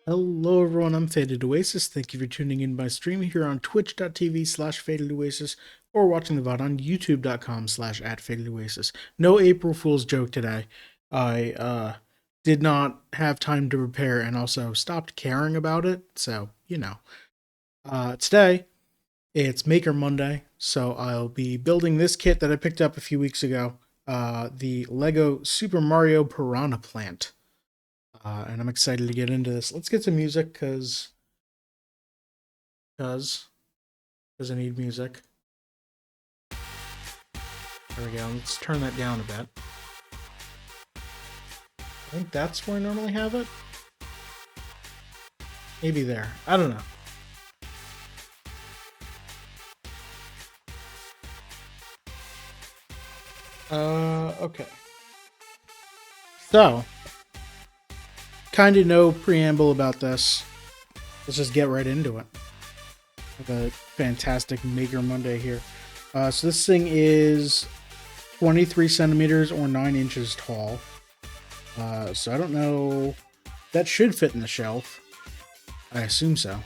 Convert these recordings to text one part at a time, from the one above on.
Hello everyone, I'm Faded Oasis. Thank you for tuning in by stream here on twitch.tv/Faded Oasis or watching the VOD on youtube.com/@Faded Oasis. No April Fool's joke today. I did not have time to prepare and also stopped caring about it, so today it's Maker Monday, so I'll be building this kit that I picked up a few weeks ago, the Lego Super Mario Piranha plant. And I'm excited to get into this. Let's get some music because I need music. There we go. Let's turn that down a bit. I think that's where I normally have it. Maybe there. I don't know. Okay. So, kind of no preamble about this. Let's just get right into it. Have a fantastic Maker Monday here. So this thing is 23 centimeters or 9 inches tall. So I don't know. That should fit in the shelf. I assume so.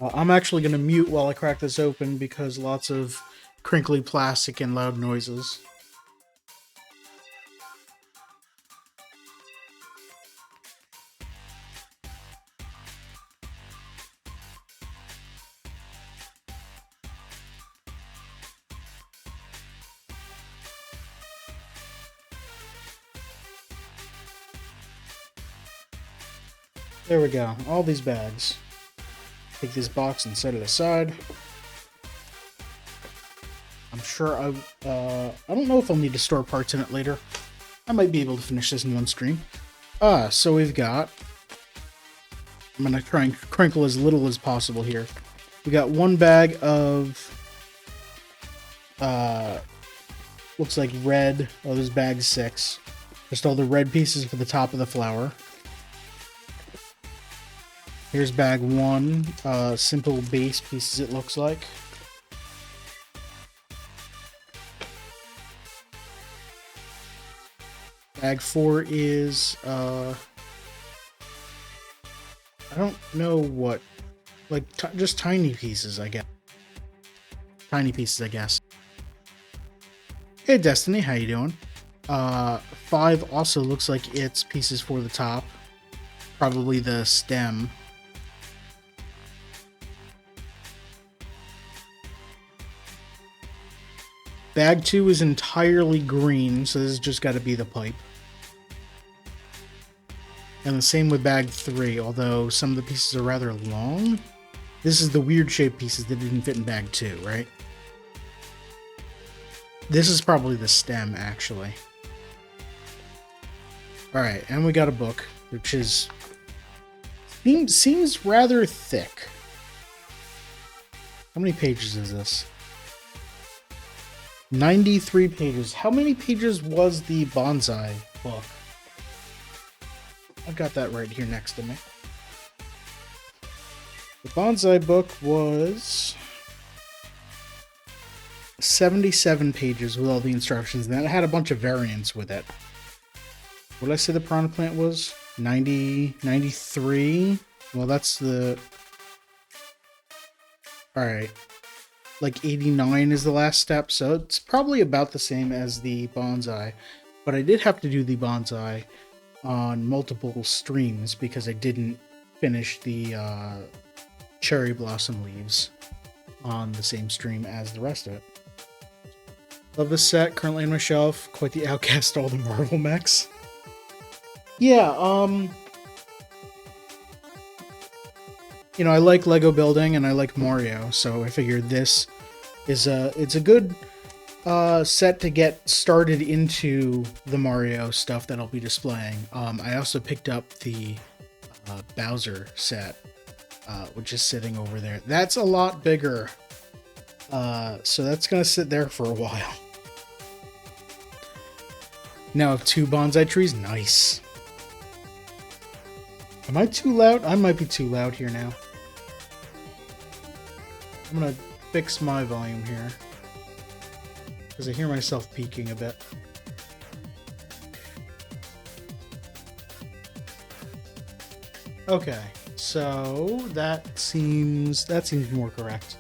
I'm actually going to mute while I crack this open because lots of crinkly plastic and loud noises. There we go. All these bags. Take this box and set it aside. I'm sure I don't know if I'll need to store parts in it later. I might be able to finish this in one stream. So we've got... I'm going to try and crinkle as little as possible here. We got one bag of... looks like red. Oh, there's bag 6. Just all the red pieces for the top of the flower. Here's bag 1, simple base pieces it looks like. Bag 4 is, I don't know what, like, just tiny pieces, I guess. Tiny pieces, I guess. Hey, Destiny, how you doing? 5 also looks like it's pieces for the top. Probably the stem. Bag 2 is entirely green, so this has just got to be the pipe. And the same with bag 3, although some of the pieces are rather long. This is the weird shaped pieces that didn't fit in bag 2, right? This is probably the stem, actually. Alright, and we got a book, which is... seems rather thick. How many pages is this? 93 pages. How many pages was the bonsai book? I've got that right here next to me. The bonsai book was 77 pages with all the instructions, and then it had a bunch of variants with it. What did I say the piranha plant was? 90, 93? Well, that's the... Alright. Like 89 is the last step, so it's probably about the same as the bonsai. But I did have to do the bonsai on multiple streams because I didn't finish the cherry blossom leaves on the same stream as the rest of it. Love this set, currently on my shelf. Quite the outcast, all the Marvel mechs. Yeah, you know, I like Lego building and I like Mario, so I figured this is it's a good set to get started into the Mario stuff that I'll be displaying. I also picked up the Bowser set, which is sitting over there. That's a lot bigger, so that's gonna sit there for a while. Now I have 2 bonsai trees. Nice. Am I too loud? I might be too loud here now. I'm gonna fix my volume here because I hear myself peaking a bit. Okay, so that seems more correct.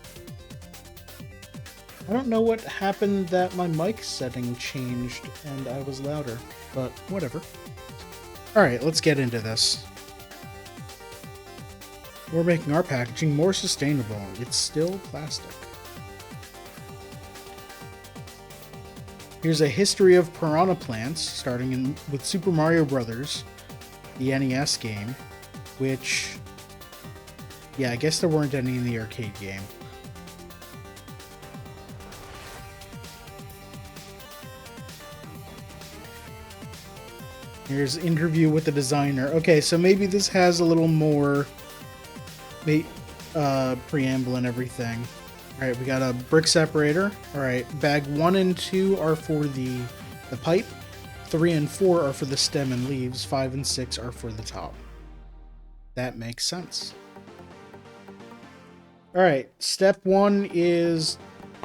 I don't know what happened that my mic setting changed and I was louder, but whatever. Alright, let's get into this. We're making our packaging more sustainable. It's still plastic. Here's a history of piranha plants, starting with Super Mario Bros., the NES game, which, yeah, I guess there weren't any in the arcade game. Here's interview with the designer. Okay, so maybe this has a little more preamble and everything. Alright, we got a brick separator. Alright, bag 1 and 2 are for the pipe. 3 and 4 are for the stem and leaves. 5 and 6 are for the top. That makes sense. Alright, step 1 is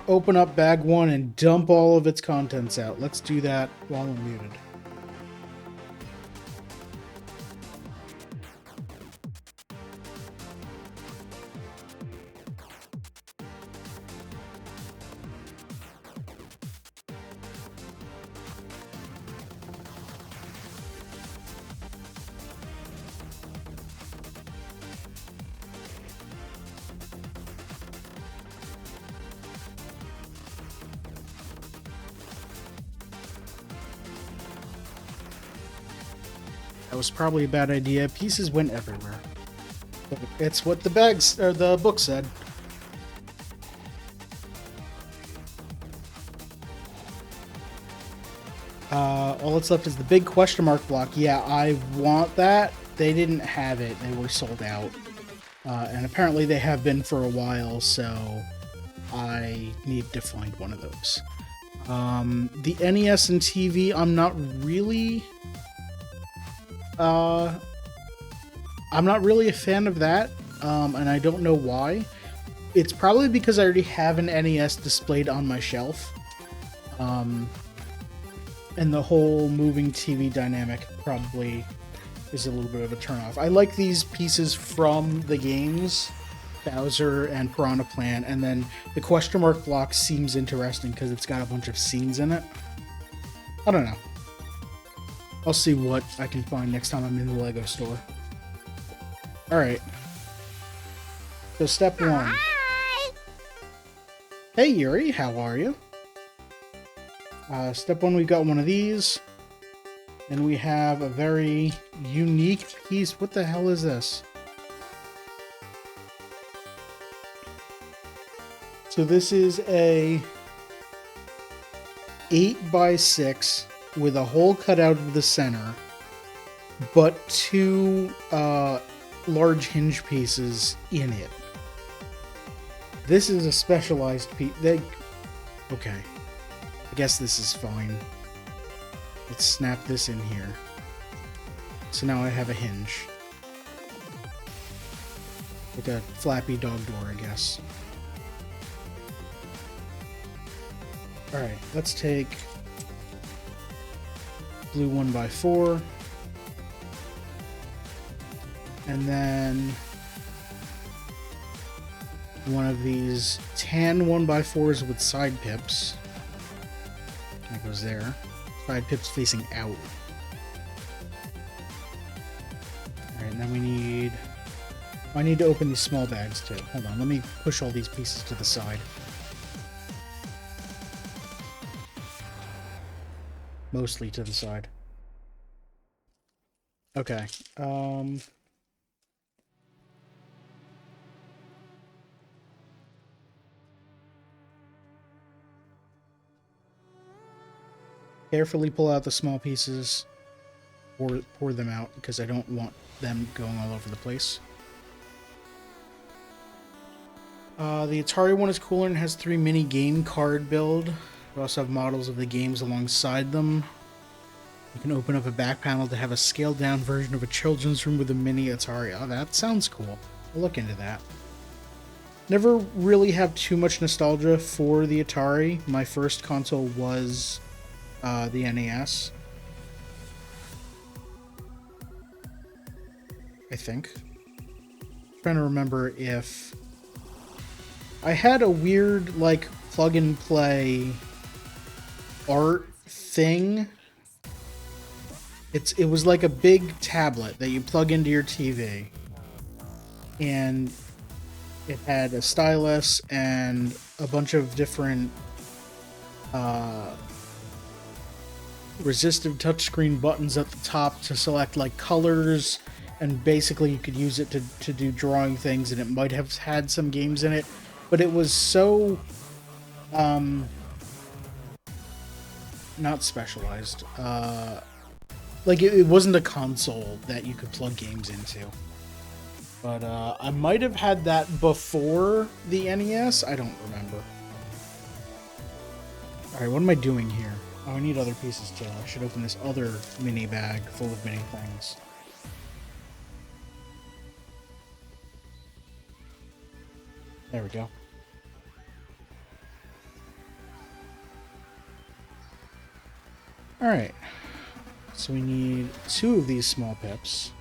open up bag 1 and dump all of its contents out. Let's do that while I'm muted. That was probably a bad idea. Pieces went everywhere. But it's what the book said. All that's left is the big question mark block. Yeah, I want that. They didn't have it. They were sold out. And apparently they have been for a while, so I need to find one of those. The NES and TV, I'm not really a fan of that, and I don't know why. It's probably because I already have an NES displayed on my shelf. And the whole moving TV dynamic probably is a little bit of a turnoff. I like these pieces from the games, Bowser and Piranha Plant, and then the question mark block seems interesting because it's got a bunch of scenes in it. I don't know. I'll see what I can find next time I'm in the LEGO store. Alright. So step 1. Hi. Hey Yuri, how are you? Step 1, we've got one of these. And we have a very unique piece. What the hell is this? So this is a 8x6 with a hole cut out of the center, but 2 large hinge pieces in it. This is a specialized piece. Okay. I guess this is fine. Let's snap this in here. So now I have a hinge. Like a flappy dog door, I guess. Alright, let's take blue 1x4. And then one of these tan 1x4s with side pips. That goes there. Side pips facing out. Alright, and then we need... I need to open these small bags too. Hold on, let me push all these pieces to the side. Mostly to the side. Okay. Carefully pull out the small pieces. Pour them out because I don't want them going all over the place. The Atari one is cooler and has 3 mini game card build. We also have models of the games alongside them. You can open up a back panel to have a scaled down version of a children's room with a mini Atari. Oh, that sounds cool. I'll look into that. Never really have too much nostalgia for the Atari. My first console was the NES. I think. trying to remember if I had a weird, like, plug and play art thing. It was like a big tablet that you plug into your TV, and it had a stylus and a bunch of different resistive touchscreen buttons at the top to select like colors, and basically you could use it to do drawing things, and it might have had some games in it, but it was so not specialized. Like it wasn't a console that you could plug games into. But I might have had that before the NES. I don't remember. Alright, what am I doing here? Oh, I need other pieces too. I should open this other mini bag full of mini things. There we go. Alright. So we need 2 of these small pips.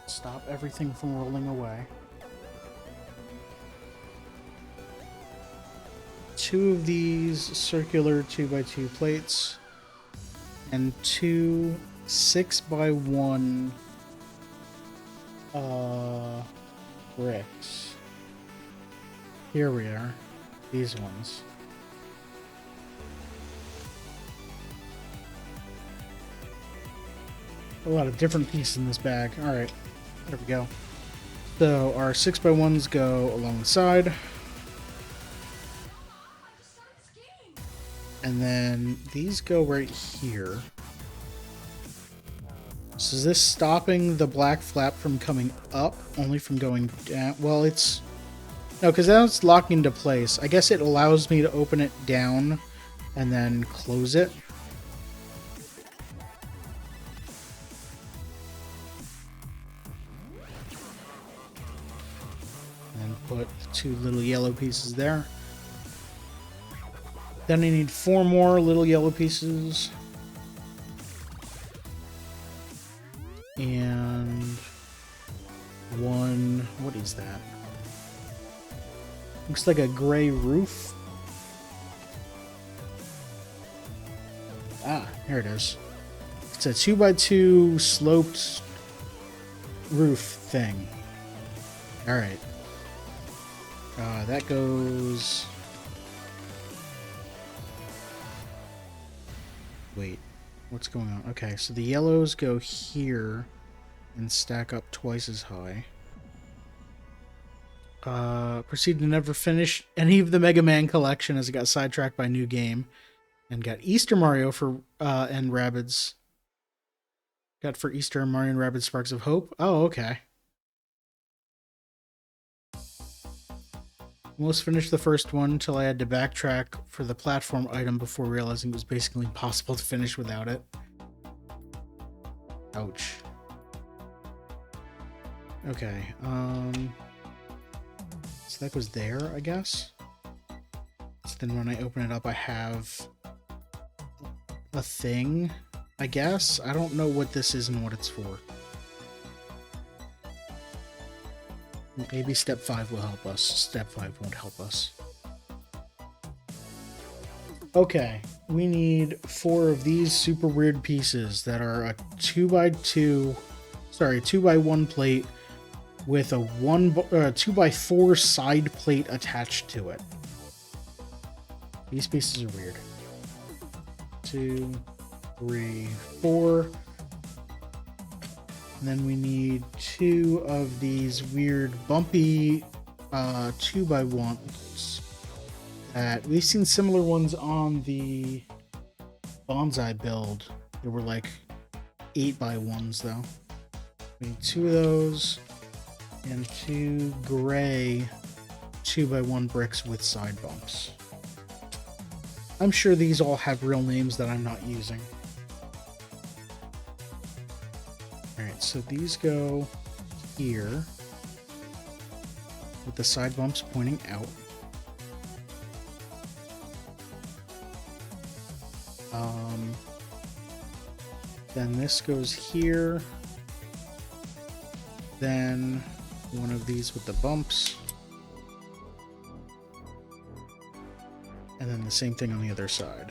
Stop everything from rolling away. 2 of these circular 2x2 plates. And 2 6x1 bricks. Here we are. These ones. A lot of different pieces in this bag. Alright. There we go. So our 6x1s go along the side. And then these go right here. So is this stopping the black flap from coming up? Only from going down? Well, it's... No, because that's locking into place. I guess it allows me to open it down and then close it. Put 2 little yellow pieces there. Then I need 4 more little yellow pieces. And 1... What is that? Looks like a gray roof. Ah, here it is. It's a 2x2 sloped roof thing. Alright. That goes... Wait, what's going on? Okay, so the yellows go here and stack up twice as high. Proceed to never finish any of the Mega Man collection as it got sidetracked by a new game. And got Easter Mario for, and Rabbids. Got for Easter Mario and Rabbids Sparks of Hope. Oh, okay. Almost finished the first one until I had to backtrack for the platform item before realizing it was basically impossible to finish without it. Ouch. Okay, so that goes there, I guess. So then when I open it up, I have a thing, I guess. I don't know what this is and what it's for. Maybe step 5 will help us. Step 5 won't help us. Okay, we need 4 of these super weird pieces that are a 2x1 plate with a 2x4 side plate attached to it. These pieces are weird. 2, 3, 4. And then we need 2 of these weird bumpy 2x1s. That we've seen similar ones on the bonsai build. They were like 8x1s though. We need 2 of those and 2 gray 2x1 bricks with side bumps. I'm sure these all have real names that I'm not using. Alright, so these go here with the side bumps pointing out. Then this goes here. then one of these with the bumps. And then the same thing on the other side.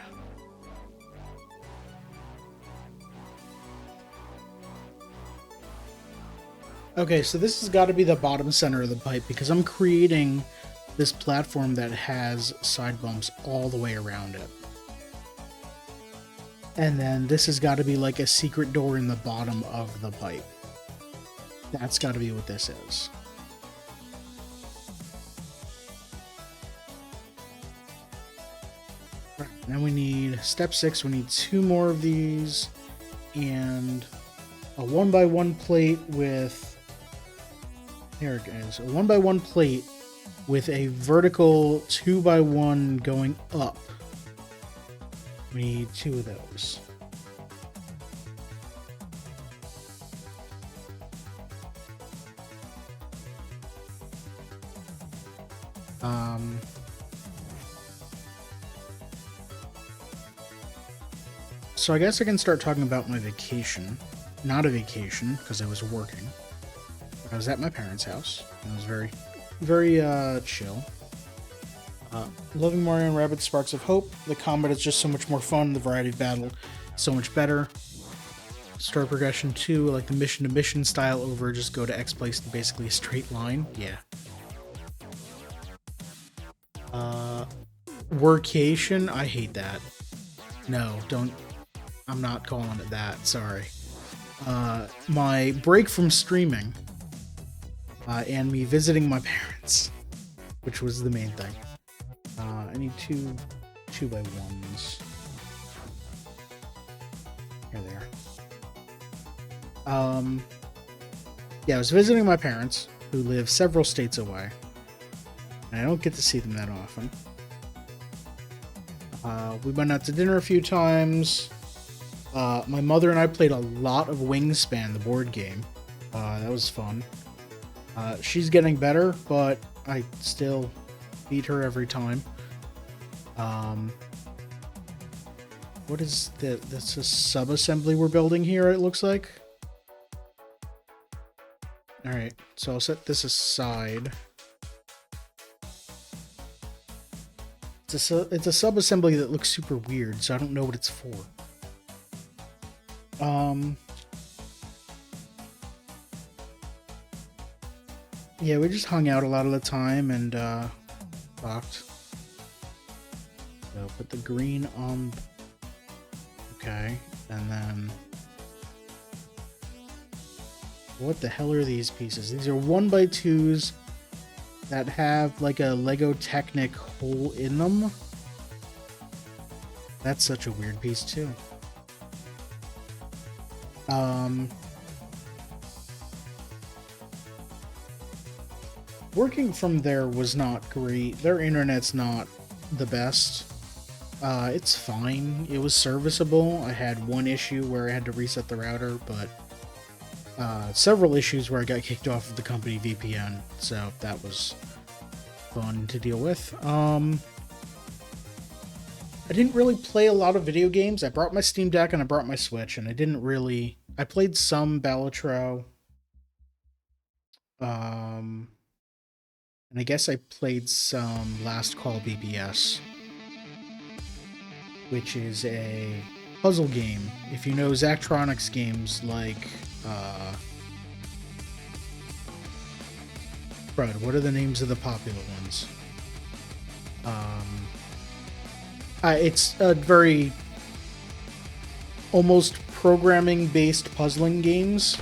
Okay, so this has got to be the bottom center of the pipe because I'm creating this platform that has side bumps all the way around it. And then this has got to be like a secret door in the bottom of the pipe. That's got to be what this is. Right, now we need step 6. We need 2 more of these and a 1x1 plate with... Here it is. A 1x1 plate with a vertical 2x1 going up. We need 2 of those. So I guess I can start talking about my vacation. Not a vacation, because I was working. I was at my parents' house. And it was very, very chill. Loving Mario and Rabbids Sparks of Hope. The combat is just so much more fun. The variety of battle so much better. Story progression 2, like the mission-to-mission style over just go to X place in basically a straight line. Yeah. Workation? I hate that. No, don't... I'm not calling it that, sorry. My break from streaming, and me visiting my parents, which was the main thing. I need 2x1s. Here they are. Yeah, I was visiting my parents, who live several states away. And I don't get to see them that often. We went out to dinner a few times. My mother and I played a lot of Wingspan, the board game. That was fun. She's getting better, but I still beat her every time. What is that? That's a sub-assembly we're building here, it looks like. Alright, so I'll set this aside. It's a sub-assembly that looks super weird, so I don't know what it's for. Yeah, we just hung out a lot of the time and talked. So put the green on. Okay, and then what the hell are these pieces? These are 1x2s that have like a Lego Technic hole in them. That's such a weird piece too. Working from there was not great. Their internet's not the best. It's fine. It was serviceable. I had one issue where I had to reset the router, but several issues where I got kicked off of the company VPN, so that was fun to deal with. I didn't really play a lot of video games. I brought my Steam Deck and I brought my Switch, and I didn't really... I played some Balatro. And I guess I played some Last Call BBS, which is a puzzle game. If you know Zachtronics games like... Crud, what are the names of the popular ones? It's a very almost programming-based puzzling games.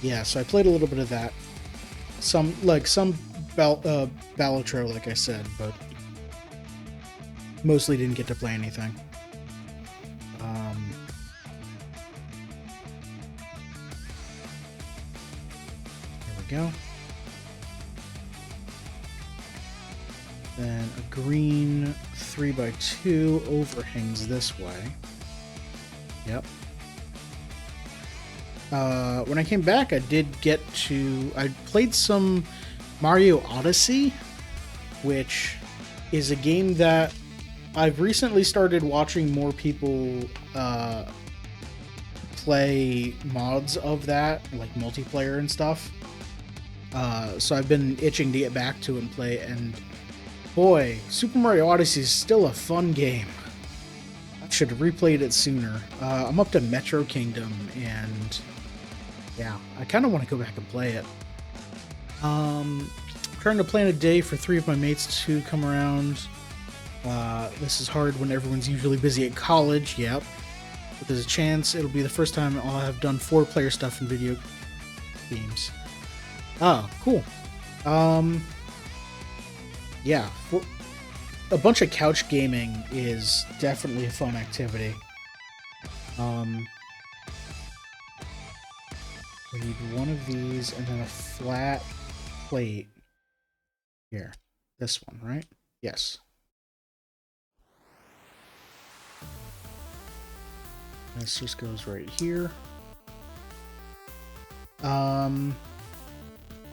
Yeah, so I played a little bit of that. Some Balatro, like I said, but mostly didn't get to play anything. There we go. Then a green 3x2 overhangs this way. Yep. When I came back, I played some Mario Odyssey, which is a game that I've recently started watching more people play mods of that, like multiplayer and stuff. So I've been itching to get back to it and play it, and boy, Super Mario Odyssey is still a fun game. I should have replayed it sooner. I'm up to Metro Kingdom, and yeah, I kind of want to go back and play it. Trying to plan a day for 3 of my mates to come around. This is hard when everyone's usually busy at college, yep. But there's a chance it'll be the first time I'll have done 4-player stuff in video games. Oh, cool. Yeah, a bunch of couch gaming is definitely a fun activity. We need one of these and then a flat plate. Here, this one, right? Yes. This just goes right here.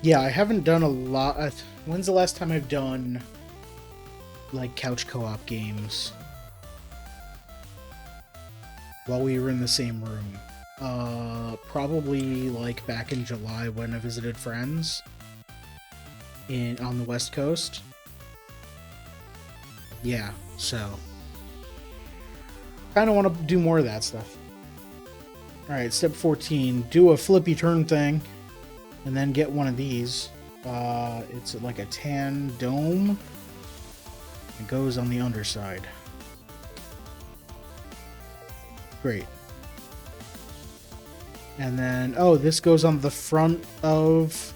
Yeah, I haven't done a lot. When's the last time I've done like couch co-op games while we were in the same room? Probably like back in July when I visited friends on the West Coast. Yeah, so kind of want to do more of that stuff. Alright, step 14. Do a flippy turn thing, and then get one of these. It's like a tan dome. It goes on the underside. Great. And then, oh, this goes on the front of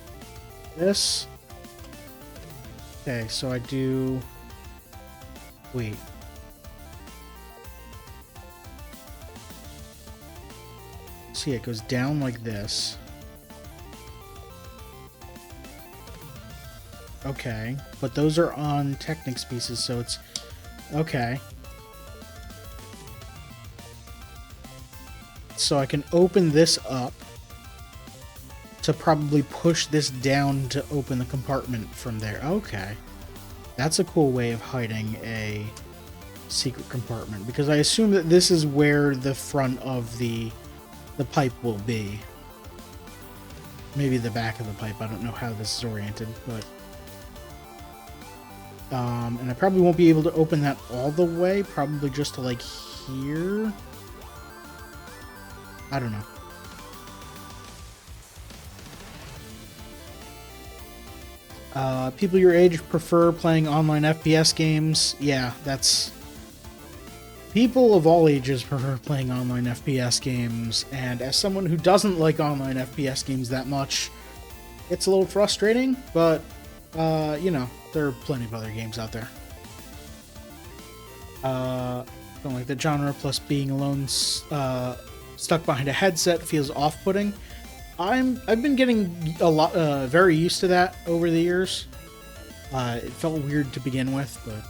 this. Okay, so I do... Wait. See, it goes down like this. Okay, but those are on Technics pieces, so it's... Okay. So I can open this up to probably push this down to open the compartment from there. Okay. That's a cool way of hiding a secret compartment, because I assume that this is where the front of the pipe will be. Maybe the back of the pipe. I don't know how this is oriented, but... and I probably won't be able to open that all the way. Probably just to, like, here. I don't know. People your age prefer playing online FPS games. Yeah, that's... People of all ages prefer playing online FPS games, and as someone who doesn't like online FPS games that much, it's a little frustrating, but, you know, there are plenty of other games out there. Don't like the genre, plus being alone, stuck behind a headset feels off-putting. I've been getting a lot, very used to that over the years. It felt weird to begin with, but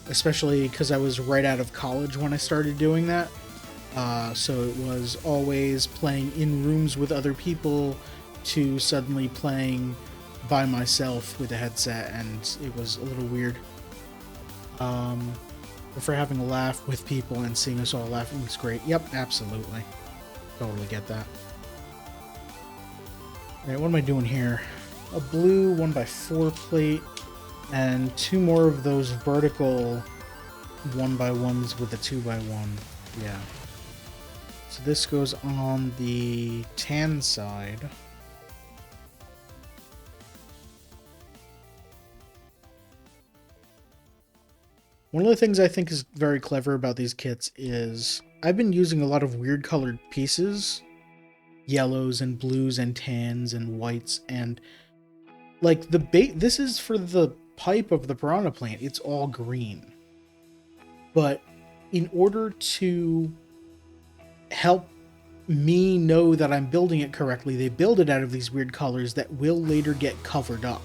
especially because I was right out of college when I started doing that. So it was always playing in rooms with other people to suddenly playing by myself with a headset, and it was a little weird. But for having a laugh with people and seeing us all laughing was great. Yep, absolutely. Totally get that. Alright, what am I doing here? A blue 1x4 plate, and 2 more of those vertical 1x1s with a 2x1. Yeah. So this goes on the tan side. One of the things I think is very clever about these kits is I've been using a lot of weird colored pieces. Yellows and blues and tans and whites, and like the bait, this is for the pipe of the Piranha plant. It's all green. But in order to help me know that I'm building it correctly, they build it out of these weird colors that will later get covered up.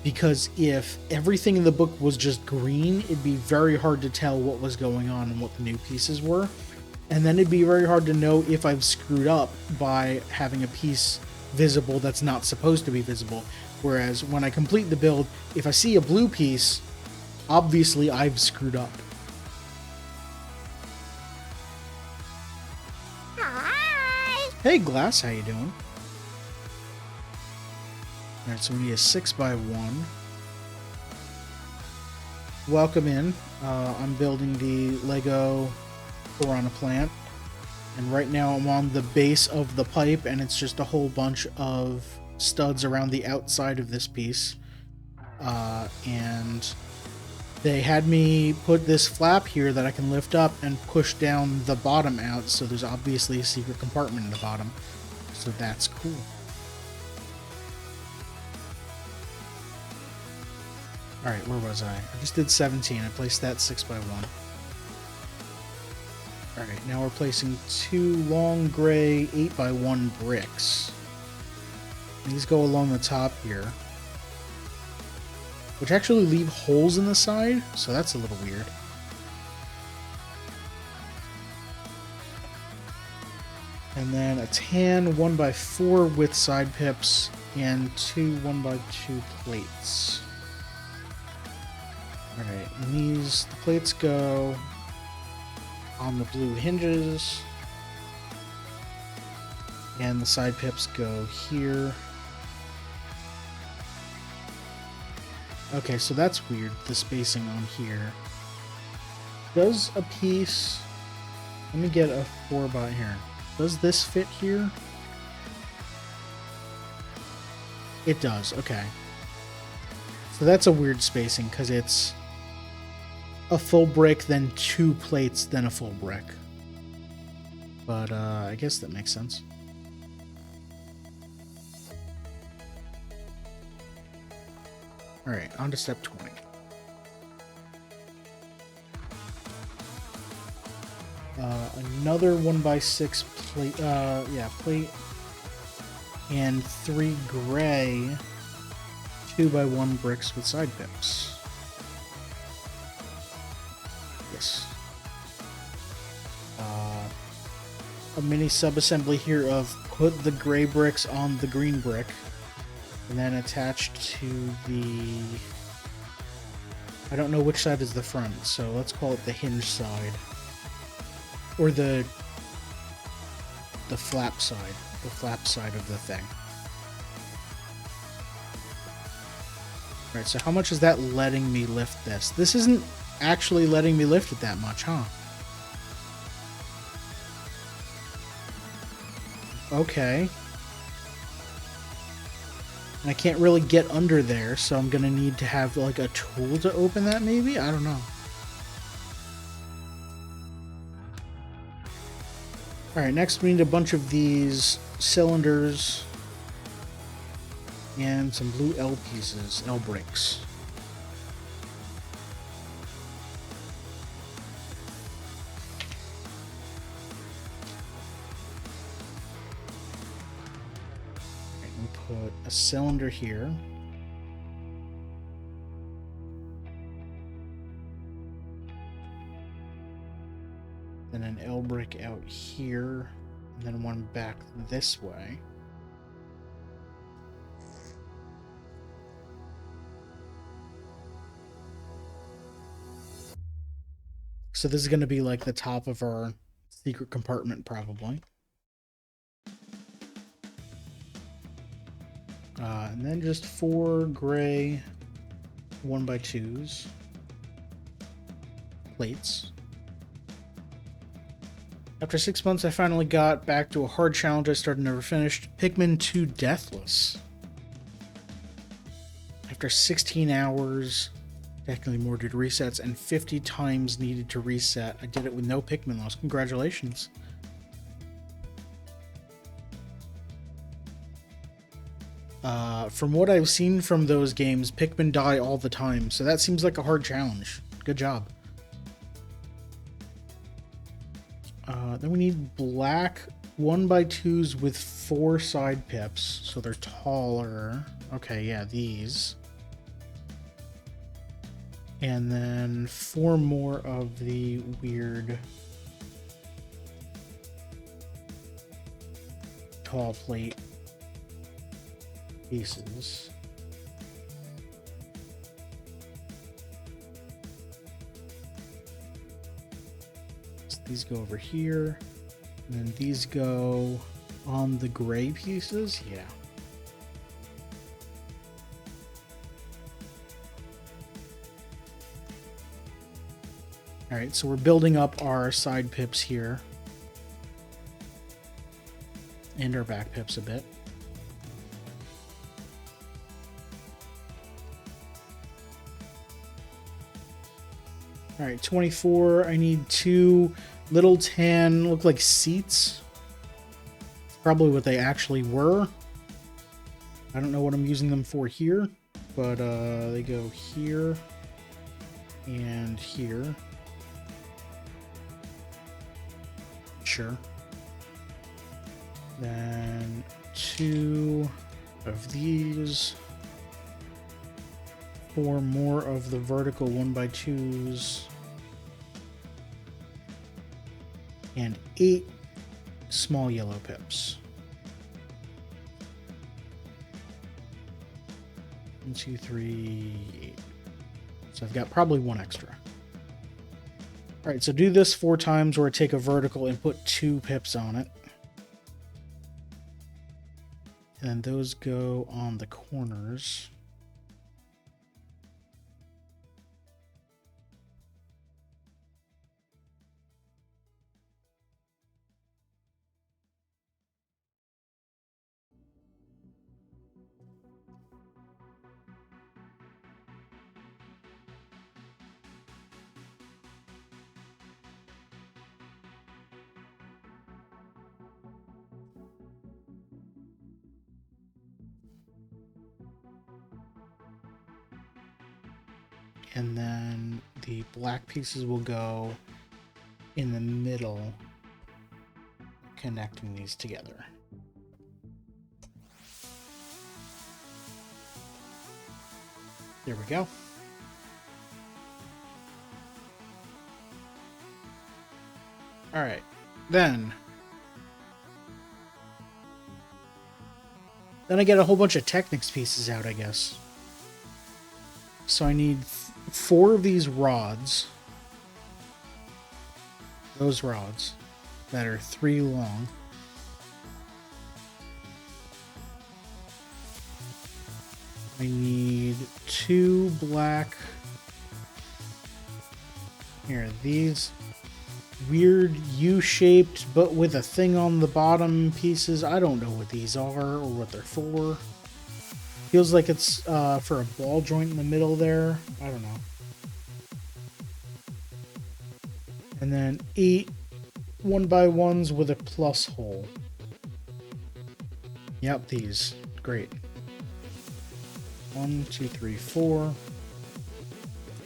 Because if everything in the book was just green, it'd be very hard to tell what was going on and what the new pieces were. And then it'd be very hard to know if I've screwed up by having a piece visible that's not supposed to be visible. Whereas when I complete the build, if I see a blue piece, Obviously, I've screwed up. Hi! Hey, Glass, how you doing? Alright, so we need a 6x1. Welcome in. I'm building the Lego Piranha plant. And right now I'm on the base of the pipe, and it's just a whole bunch of studs around the outside of this piece. And they had me put this flap here that I can lift up and push down the bottom out, so there's obviously a secret compartment in the bottom. So that's cool. Alright, where was I? I just did 17. I placed that 6x1. Alright, now we're placing 2 long gray 8x1 bricks. These go along the top here, which actually leave holes in the side, so that's a little weird. And then a tan 1x4 with side pips and 2 1x2 plates. Alright, and the plates go on the blue hinges, and the side pips go here. Okay, so that's weird, the spacing on here. Does a piece... Let me get a 4x here. Does this fit here? It does, okay. So that's a weird spacing, because it's a full brick, then 2 plates, then a full brick. But I guess that makes sense. Alright, on to step 20. Another 1x6 plate, plate, and 3 gray 2x1 bricks with side pips. Yes. A mini sub-assembly here of put the gray bricks on the green brick, and then attached to the... I don't know which side is the front, so let's call it the hinge side. Or the flap side. The flap side of the thing. Alright, so how much is that letting me lift this? This isn't actually letting me lift it that much, huh? Okay. And I can't really get under there, so I'm gonna need to have like a tool to open that, maybe? I don't know. Alright, next we need a bunch of these cylinders and some blue L pieces, L bricks. Alright, we'll put a cylinder here. Then an L brick out here, and then one back this way. So this is going to be like the top of our secret compartment, probably. And then just 4 gray 1x2s. Plates. After 6 months, I finally got back to a hard challenge I started and never finished. Pikmin 2 Deathless. After 16 hours, technically more due to resets, and 50 times needed to reset, I did it with no Pikmin loss. Congratulations. From what I've seen from those games, Pikmin die all the time, so that seems like a hard challenge. Good job. Then we need black 1x2s with 4 side pips, so they're taller. Okay, yeah, these. And then 4 more of the weird tall plate pieces. These go over here. And then these go on the gray pieces. Yeah. Alright, so we're building up our side pips here. And our back pips a bit. Alright, 24. I need 2 little tan, look like seats. Probably what they actually were. I don't know what I'm using them for here, but they go here and here. Sure. Then 2 of these. 4 more of the vertical 1x2s. And 8 small yellow pips. 1, 2, 3, 8. So I've got probably 1 extra. Alright, so do this 4 times where I take a vertical and put 2 pips on it. And then those go on the corners. And then the black pieces will go in the middle, connecting these together. There we go. All right, then I get a whole bunch of Technics pieces out, I guess. So I need 4 of these rods. Those rods that are 3 long. I need 2 black. Here, these weird U-shaped but with a thing on the bottom pieces. I don't know what these are or what they're for. Feels like it's for a ball joint in the middle there. I don't know. And then 8 1x1s with a plus hole. Yep, these. Great. 1, 2, 3, 4,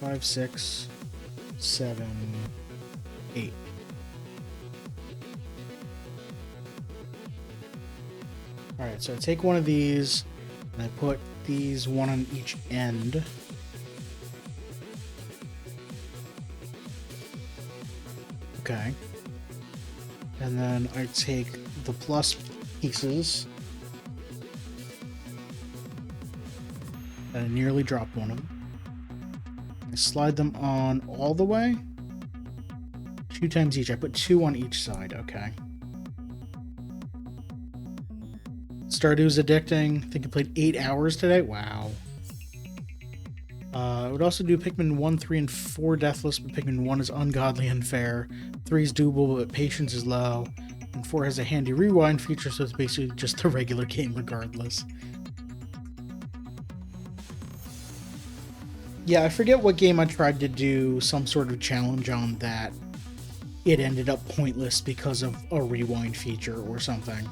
5, 6, 7, 8. Alright, so I take one of these and I put these one on each end. Okay. And then I take the plus pieces. And I nearly dropped one of them. I slide them on all the way. 2 times each. I put 2 on each side. Okay. Stardew's addicting. I think I played 8 hours today. Wow. I would also do Pikmin 1, 3, and 4 deathless, but Pikmin 1 is ungodly unfair. 3 is doable, but patience is low. And 4 has a handy rewind feature, so it's basically just a regular game regardless. Yeah, I forget what game I tried to do some sort of challenge on that it ended up pointless because of a rewind feature or something.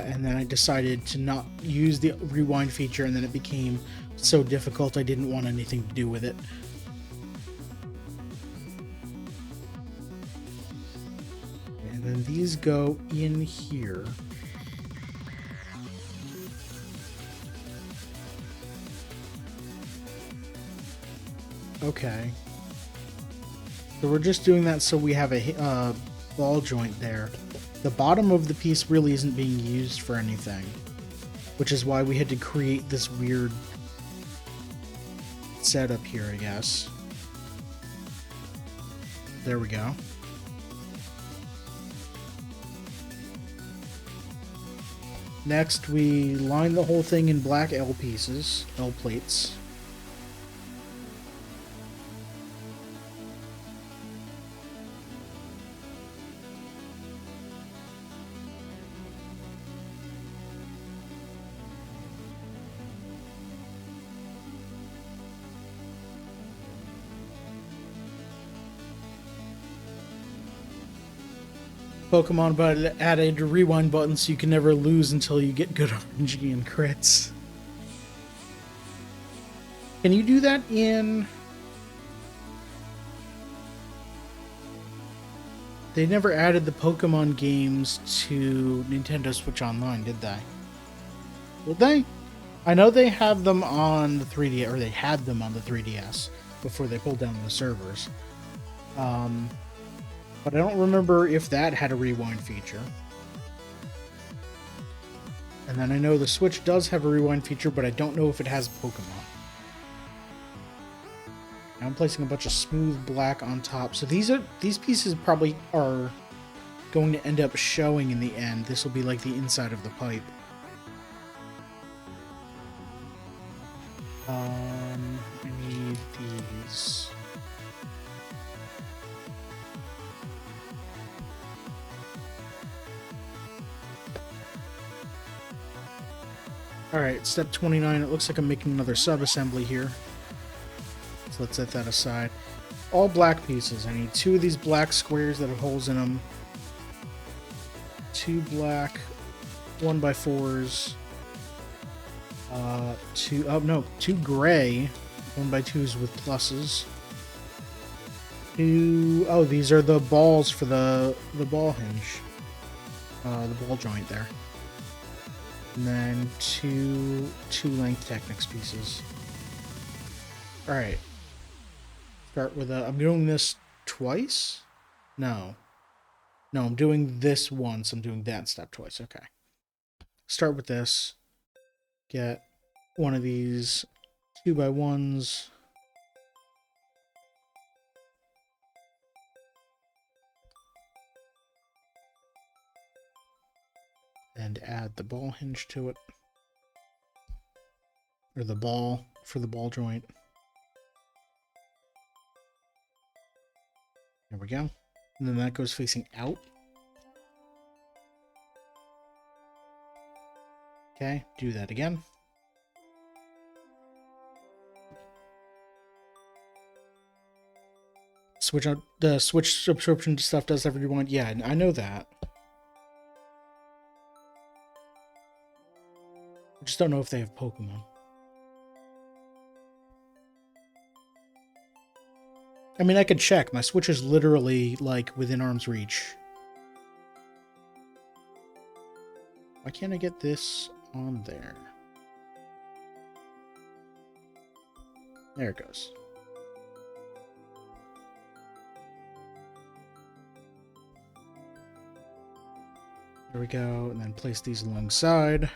And then I decided to not use the rewind feature, and then it became so difficult I didn't want anything to do with it. And then these go in here. Okay. So we're just doing that so we have a ball joint there. The bottom of the piece really isn't being used for anything, which is why we had to create this weird setup here, I guess. There we go. Next, we line the whole thing in black L pieces, L plates. Pokemon but added a rewind button so you can never lose until you get good RNG and crits. Can you do that in... They never added the Pokemon games to Nintendo Switch Online, did they? Did they? I know they have them on the 3DS, or they had them on the 3DS before they pulled down the servers. But I don't remember if that had a rewind feature. And then I know the Switch does have a rewind feature, but I don't know if it has Pokemon. Now I'm placing a bunch of smooth black on top. So these pieces probably are going to end up showing in the end. This will be like the inside of the pipe. I need these. Alright, step 29. It looks like I'm making another sub-assembly here. So let's set that aside. All black pieces. I need 2 of these black squares that have holes in them. 2 black 1x4s. 2 gray 1x2s with pluses. 2... Oh, these are the balls for the ball hinge. The ball joint there. And then two length Technics pieces. Alright. Start with I'm doing this twice? No. No, I'm doing this once. I'm doing that step twice. Okay. Start with this. Get one of these 2x1s. And add the ball hinge to it. Or the ball for the ball joint. There we go. And then that goes facing out. Okay, do that again. Switch out the Switch subscription stuff does whatever you want. Yeah, I know that. I just don't know if they have Pokemon. I mean, I could check. My Switch is literally, like, within arm's reach. Why can't I get this on there? There it goes. There we go. And then place these alongside.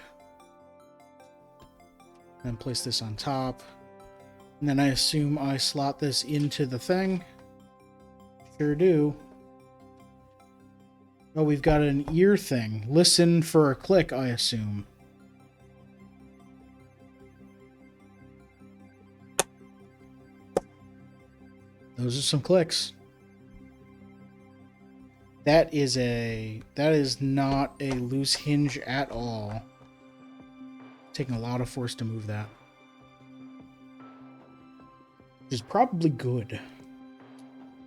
Then place this on top. And then I assume I slot this into the thing. Sure do. Oh, we've got an ear thing. Listen for a click, I assume. Those are some clicks. That is not a loose hinge at all. Taking a lot of force to move that. Which is probably good.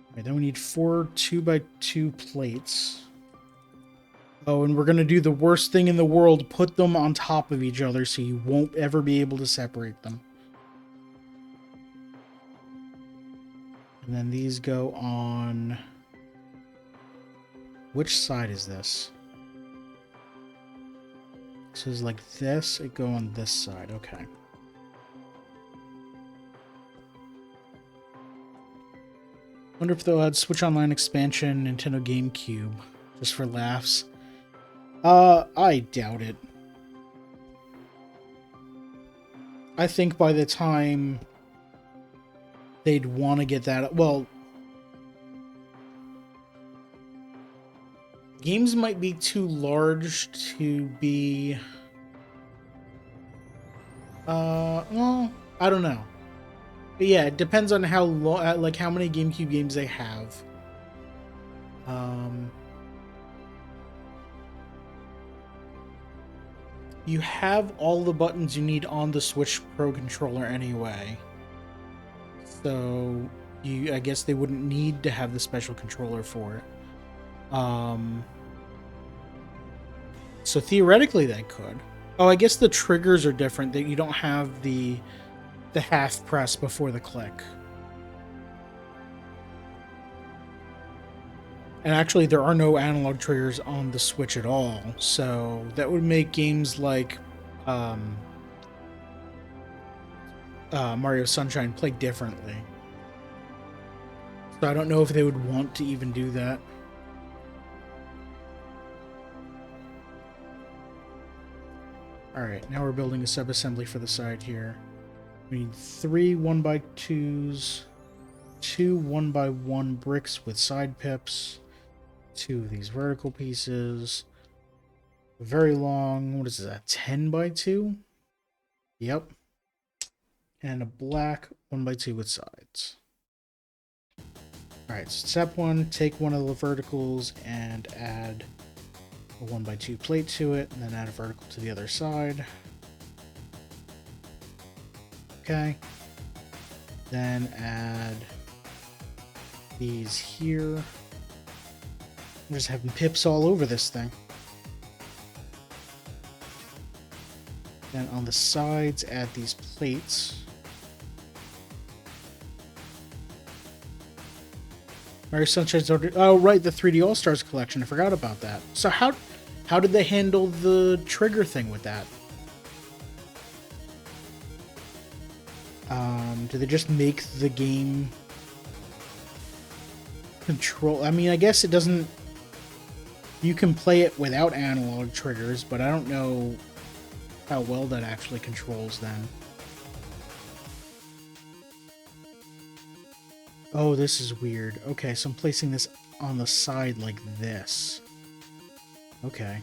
Alright, then we need 4 2x2 plates. Oh, and we're going to do the worst thing in the world. Put them on top of each other so you won't ever be able to separate them. And then these go on... Which side is this? So it's like this, it go on this side, okay. Wonder if they'll add Switch Online expansion, Nintendo GameCube, just for laughs. I doubt it. I think by the time they'd want to get that, well, games might be too large to be... well, I don't know. But yeah, it depends on how like how many GameCube games they have. You have all the buttons you need on the Switch Pro controller anyway. So I guess they wouldn't need to have the special controller for it. So theoretically they could. Oh, I guess the triggers are different. That you don't have the half press before the click. And actually, there are no analog triggers on the Switch at all, so that would make games like Mario Sunshine play differently. So I don't know if they would want to even do that. Alright, now we're building a subassembly for the side here. We need 3 1x2s, 2 1x1 bricks with side pips, 2 of these vertical pieces, very long, what is that, 10x2? Yep. And a black 1x2 with sides. Alright, so step 1, take one of the verticals and add a 1x2 plate to it, and then add a vertical to the other side. Okay. Then add these here. I'm just having pips all over this thing. Then on the sides, add these plates. Mario Sunshine's order. Oh, right, the 3D All Stars collection. I forgot about that. So how did they handle the trigger thing with that? Do they just make the game control? I mean, I guess it doesn't. You can play it without analog triggers, but I don't know how well that actually controls them. Oh, this is weird. Okay, so I'm placing this on the side like this. Okay.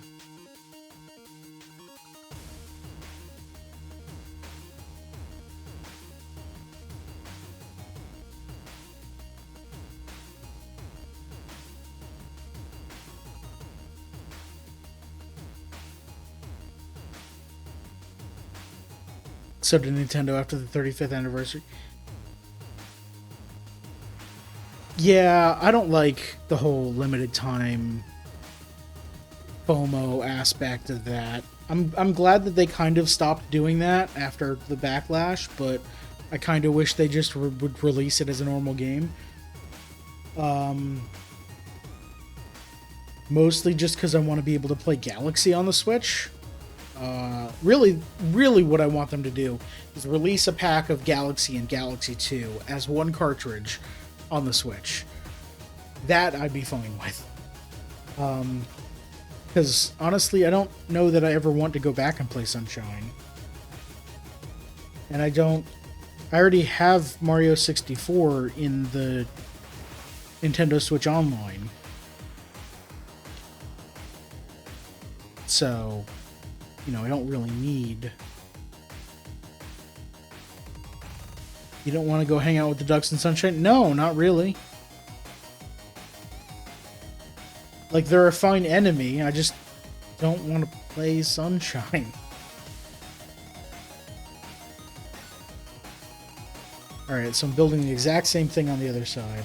So did Nintendo after the 35th anniversary. Yeah, I don't like the whole limited time FOMO aspect of that. I'm glad that they kind of stopped doing that after the backlash, but I kind of wish they just would release it as a normal game. Mostly just because I want to be able to play Galaxy on the Switch. Really what I want them to do is release a pack of Galaxy and Galaxy 2 as one cartridge on the Switch. That I'd be fine with. Because honestly, I don't know that I ever want to go back and play Sunshine. And I already have Mario 64 in the Nintendo Switch Online. So, you know, I don't really need... You don't want to go hang out with the Ducks in Sunshine? No, not really. Like, they're a fine enemy, I just don't want to play Sunshine. Alright, so I'm building the exact same thing on the other side.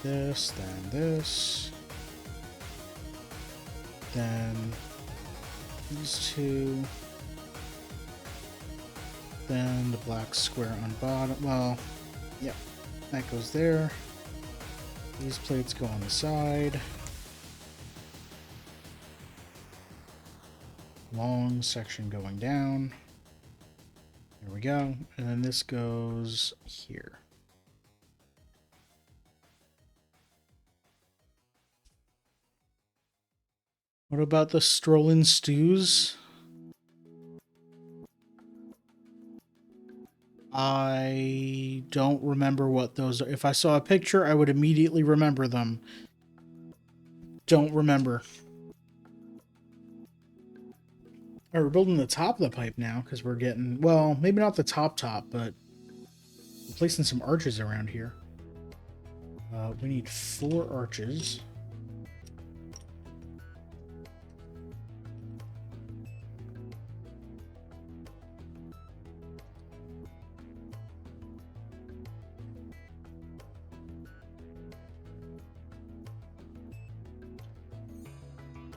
This, then this. Then these two. Then the black square on bottom. Well, yep, that goes there. These plates go on the side. Long section going down. There we go. And then this goes here. What about the Strollin' Stews? I don't remember what those are. If I saw a picture, I would immediately remember them. Don't remember. All right, we're building the top of the pipe now because we're getting, well, maybe not the top, but placing some arches around here. We need 4 arches.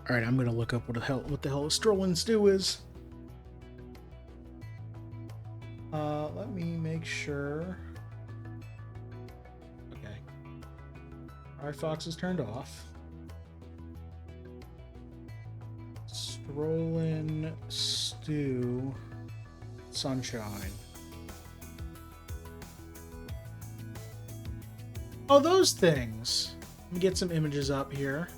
All right, I'm gonna look up what the hell a strolling stew is. Let me make sure. Okay. Firefox is turned off. Strolling stew, sunshine. Oh, those things. Let me get some images up here.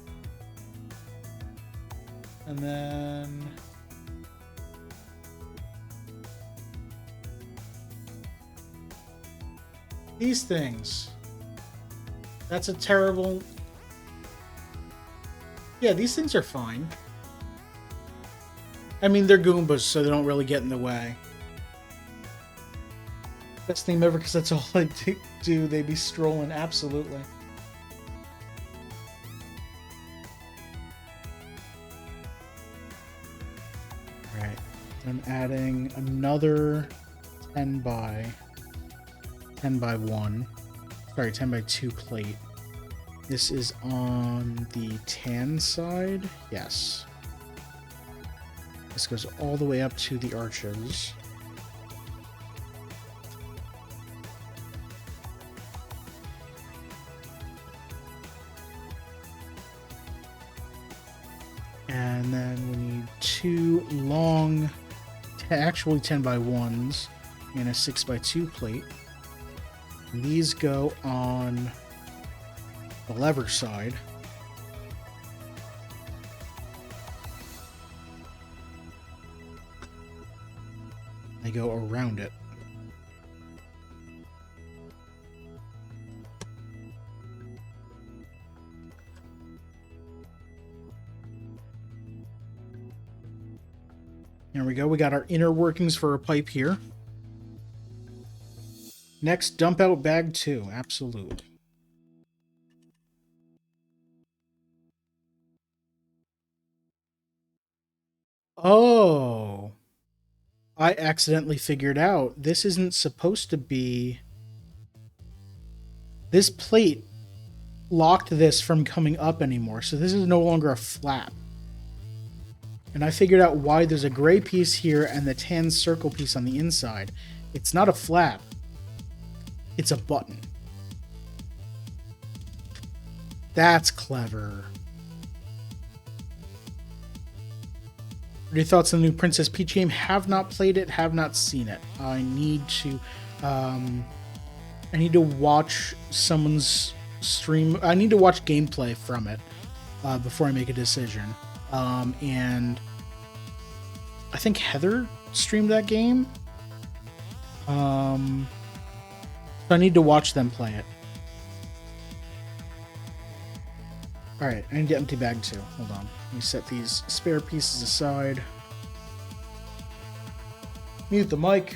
And then these things. That's a terrible... Yeah, these things are fine. I mean, they're Goombas, so they don't really get in the way. Best thing ever, because that's all I do. They be strolling, absolutely. Alright, I'm adding another 10 by 1. Sorry, 10 by 2 plate. This is on the tan side. Yes. This goes all the way up to the arches. And then we need 2 long, actually 10 by 1s and a 6 by 2 plate. And these go on the lever side. They go around it. There we go. We got our inner workings for a pipe here. Next, dump out bag 2. Absolutely. Oh. I accidentally figured out this isn't supposed to be... This plate locked this from coming up anymore, so this is no longer a flap. And I figured out why there's a gray piece here and the tan circle piece on the inside. It's not a flap. It's a button. That's clever. What are your thoughts on the new Princess Peach game? Have not played it, have not seen it. I need to watch someone's stream. I need to watch gameplay from it before I make a decision. And I think Heather streamed that game. So I need to watch them play it. Alright, I need to empty bag 2. Hold on. Let me set these spare pieces aside. Mute the mic.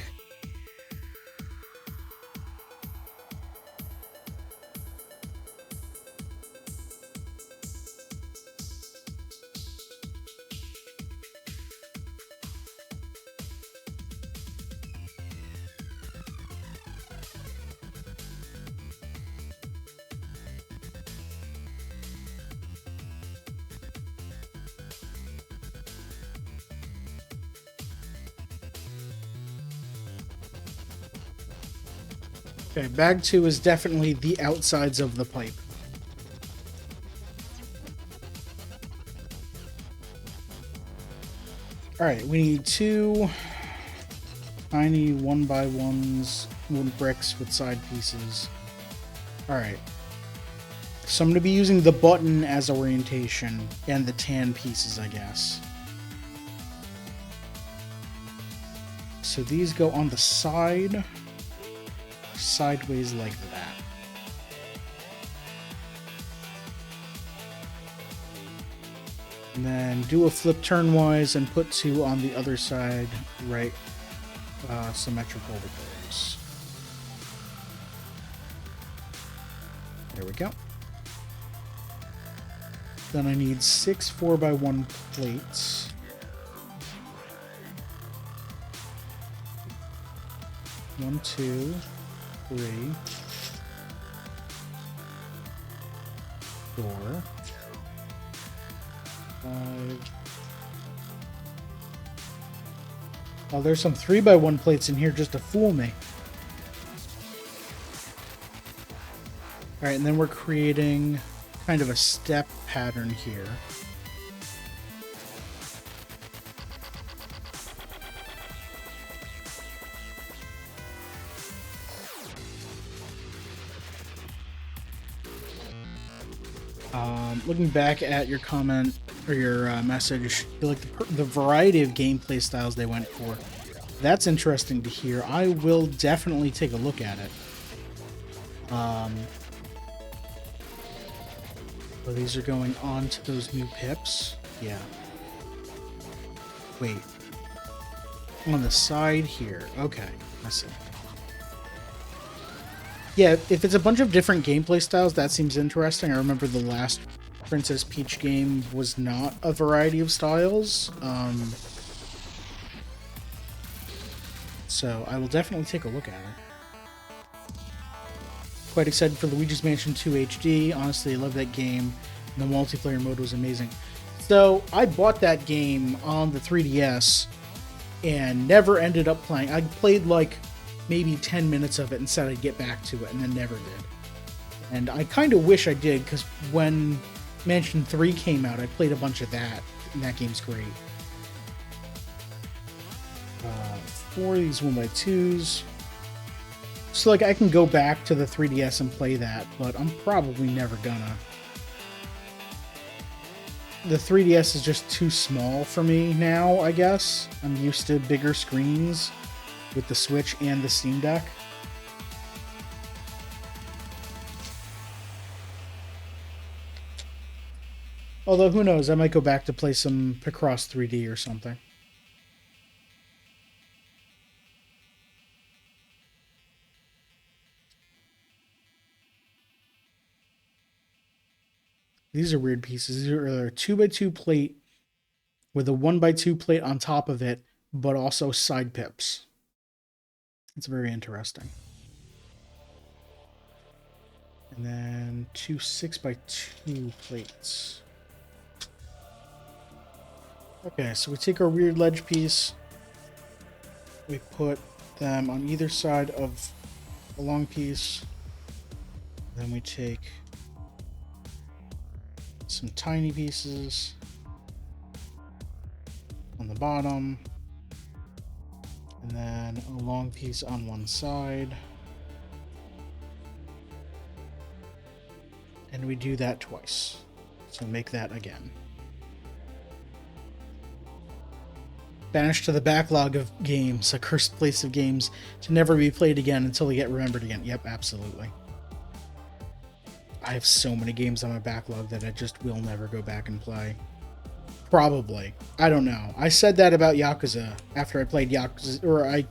Okay, bag 2 is definitely the outsides of the pipe. Alright, we need 2 tiny 1x1s, wooden bricks with side pieces. Alright. So I'm going to be using the button as orientation and the tan pieces, I guess. So these go on the side. sideways like that. And then do a flip turnwise and put 2 on the other side, right, symmetrical to those. There we go. Then I need 6 4x1 plates. One, 2, 3, 4, 5. Oh, there's some 3x1 plates in here just to fool me. Alright, and then we're creating kind of a step pattern here. Looking back at your comment or your message, you like the variety of gameplay styles they went for. That's interesting to hear. I will definitely take a look at it. So these are going on to those new pips. Yeah. Wait. On the side here. Okay. I see. Yeah, if it's a bunch of different gameplay styles, that seems interesting. I remember the last Princess Peach game was not a variety of styles. So I will definitely take a look at it. Quite excited for Luigi's Mansion 2 HD. Honestly, I love that game. The multiplayer mode was amazing. So I bought that game on the 3DS and never ended up playing. I played like maybe 10 minutes of it and said I'd get back to it and then never did. And I kind of wish I did, because when Mansion 3 came out, I played a bunch of that, and that game's great. 4 of these 1x2s. So, like, I can go back to the 3DS and play that, but I'm probably never gonna. The 3DS is just too small for me now, I guess. I'm used to bigger screens with the Switch and the Steam Deck. Although, who knows, I might go back to play some Picross 3D or something. These are weird pieces. These are a 2x2 plate with a 1x2 plate on top of it, but also side pips. It's very interesting. And then 2 6x2 plates. Okay, so we take our weird ledge piece. We put them on either side of a long piece. Then we take some tiny pieces on the bottom, and then a long piece on one side, and we do that twice. So make that again. Banished to the backlog of games, a cursed place of games to never be played again until they get remembered again. Yep, absolutely. I have so many games on my backlog that I just will never go back and play. Probably. I don't know. I said that about Yakuza after I played Yakuza, or I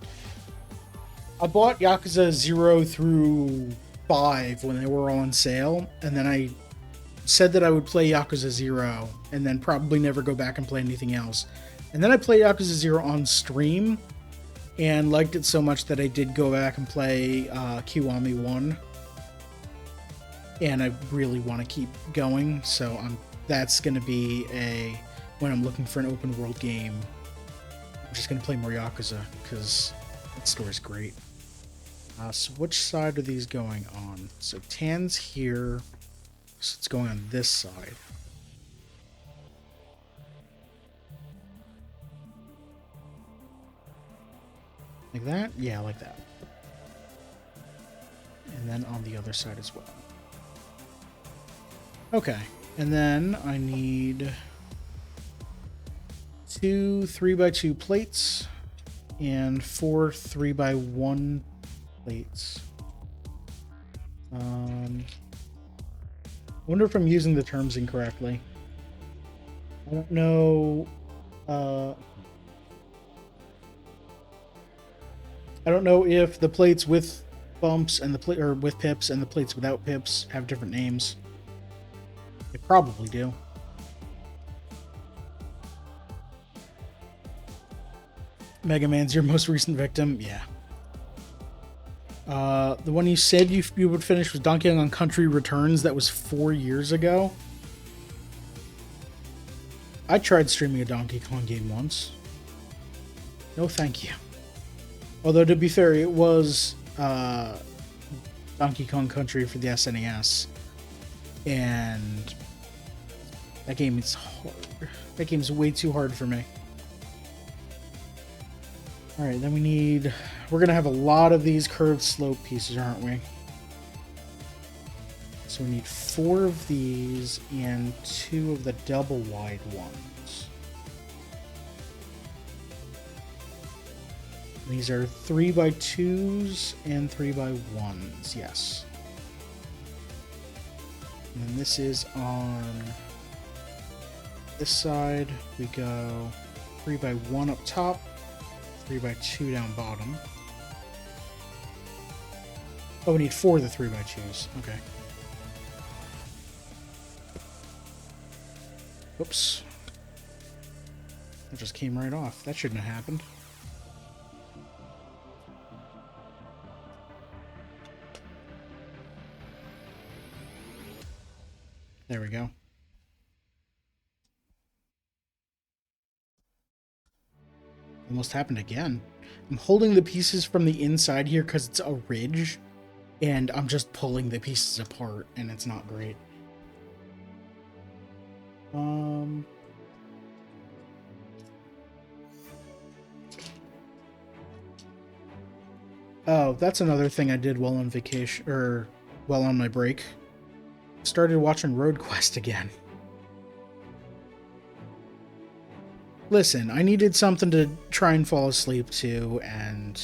bought Yakuza 0 through 5 when they were on sale, and then I said that I would play Yakuza 0 and then probably never go back and play anything else. And then I played Yakuza 0 on stream and liked it so much that I did go back and play Kiwami 1. And I really want to keep going, so that's going to be when I'm looking for an open world game, I'm just going to play more Yakuza, because that story's great. So which side are these going on? So Tan's here, so it's going on this side. Like that? Yeah, like that. And then on the other side as well. Okay, and then I need 2 3x2 plates and 4 3x1 plates. I wonder if I'm using the terms incorrectly. I don't know. Uh, I don't know if the plates with bumps and or with pips and the plates without pips have different names. They probably do. Mega Man's your most recent victim? Yeah. The one you said you would finish was Donkey Kong Country Returns. That was 4 years ago. I tried streaming a Donkey Kong game once. No thank you. Although, to be fair, it was Donkey Kong Country for the SNES. And that game is hard. That game's way too hard for me. Alright, then we're going to have a lot of these curved slope pieces, aren't we? So we need 4 of these and 2 of the double wide ones. These are 3x2s and 3x1s, yes. And then this is on this side. We go 3x1 up top, 3x2 down bottom. Oh, we need 4 of the 3x2s. Okay. Oops. That just came right off. That shouldn't have happened. There we go. Almost happened again. I'm holding the pieces from the inside here because it's a ridge, and I'm just pulling the pieces apart, and it's not great. Oh, that's another thing I did while on vacation, or while on my break. Started watching Road Quest again. Listen, I needed something to try and fall asleep to, and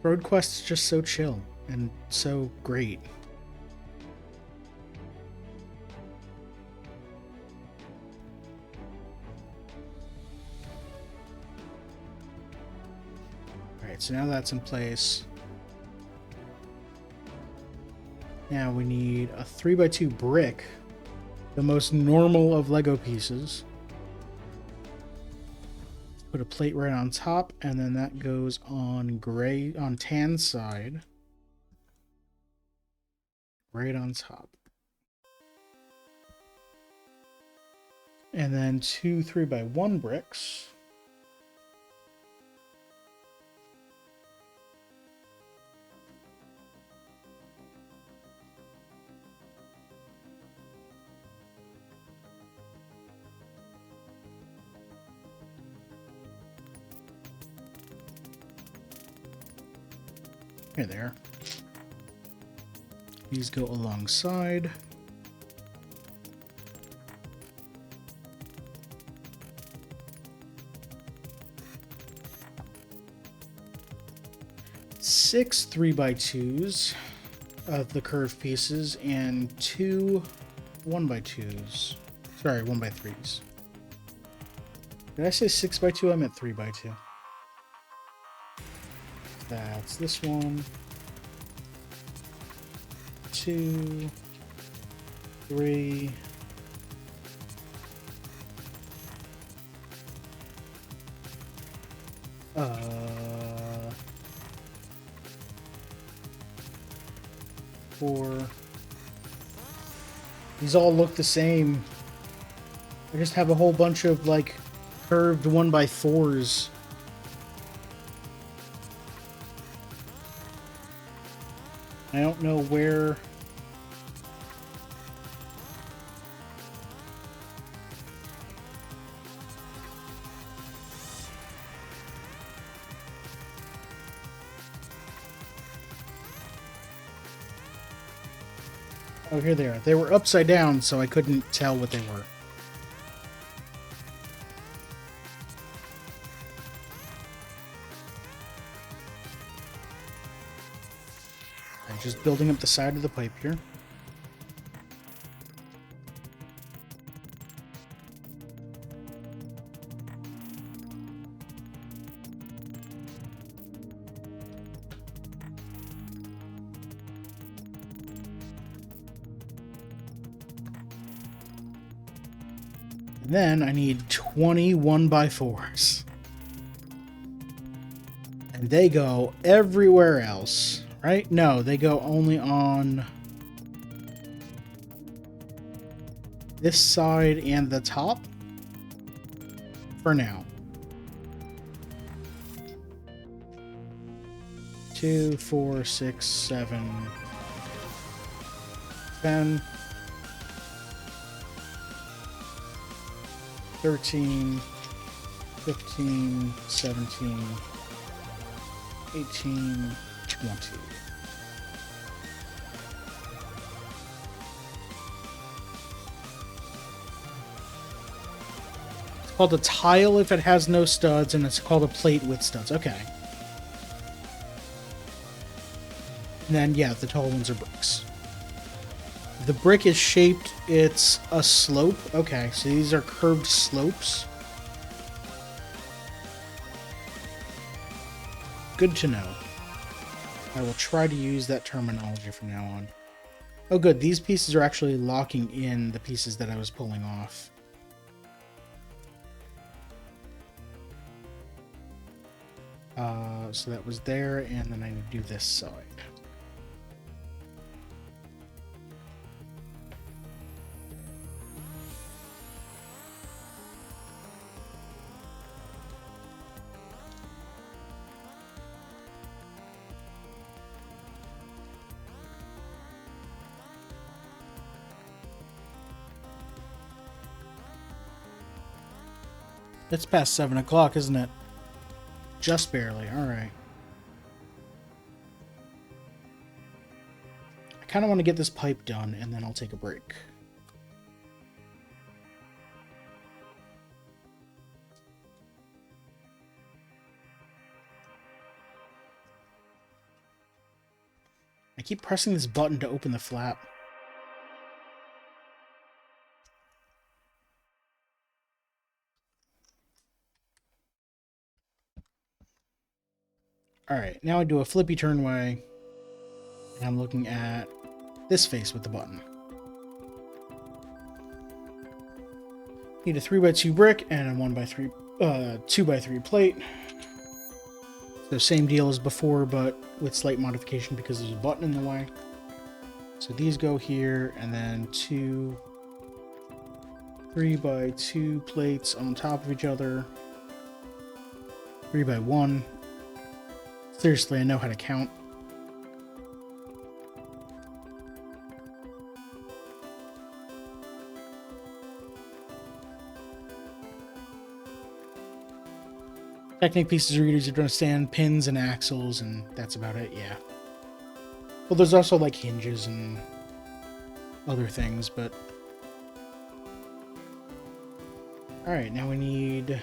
Road Quest is just so chill and so great. Alright, so now that's in place. Now we need a 3x2 brick, the most normal of Lego pieces. Put a plate right on top, and then that goes on tan side. Right on top. And then 2 3x1 bricks. Here they are. These go alongside. Six 3x2s of the curved pieces and 2 1x2s. Sorry, 1x3s. Did I say 6x2? I meant 3x2. That's this one. 2, 3. Four. These all look the same. I just have a whole bunch of like curved 1x4s. I don't know where. Oh, here they are. They were upside down, so I couldn't tell what they were. Okay. just building up the side of the pipe here. And then I need 20 1x4s. And they go everywhere else, right? No, they go only on this side and the top for now. 2, 4, 6, 7, 10, 13, 15, 17, 18, 20. It's called a tile if it has no studs, and it's called a plate with studs. Okay. And then, yeah, the tall ones are bricks. If the brick is shaped, it's a slope. Okay, so these are curved slopes. Good to know. I will try to use that terminology from now on. Oh good, these pieces are actually locking in the pieces that I was pulling off. So that was there, and then I need to do this side. It's past 7 o'clock, isn't it? Just barely. Alright. I kind of want to get this pipe done, and then I'll take a break. I keep pressing this button to open the flap. Alright, now I do a flippy turnway, and I'm looking at this face with the button. Need a 3x2 brick and a 2x3 plate. So same deal as before, but with slight modification because there's a button in the way. So these go here, and then 2 3x2 plates on top of each other. 3x1. Seriously, I know how to count. Technic pieces are easy to understand, pins and axles, and that's about it, yeah. Well, there's also like hinges and other things, but... Alright, now we need...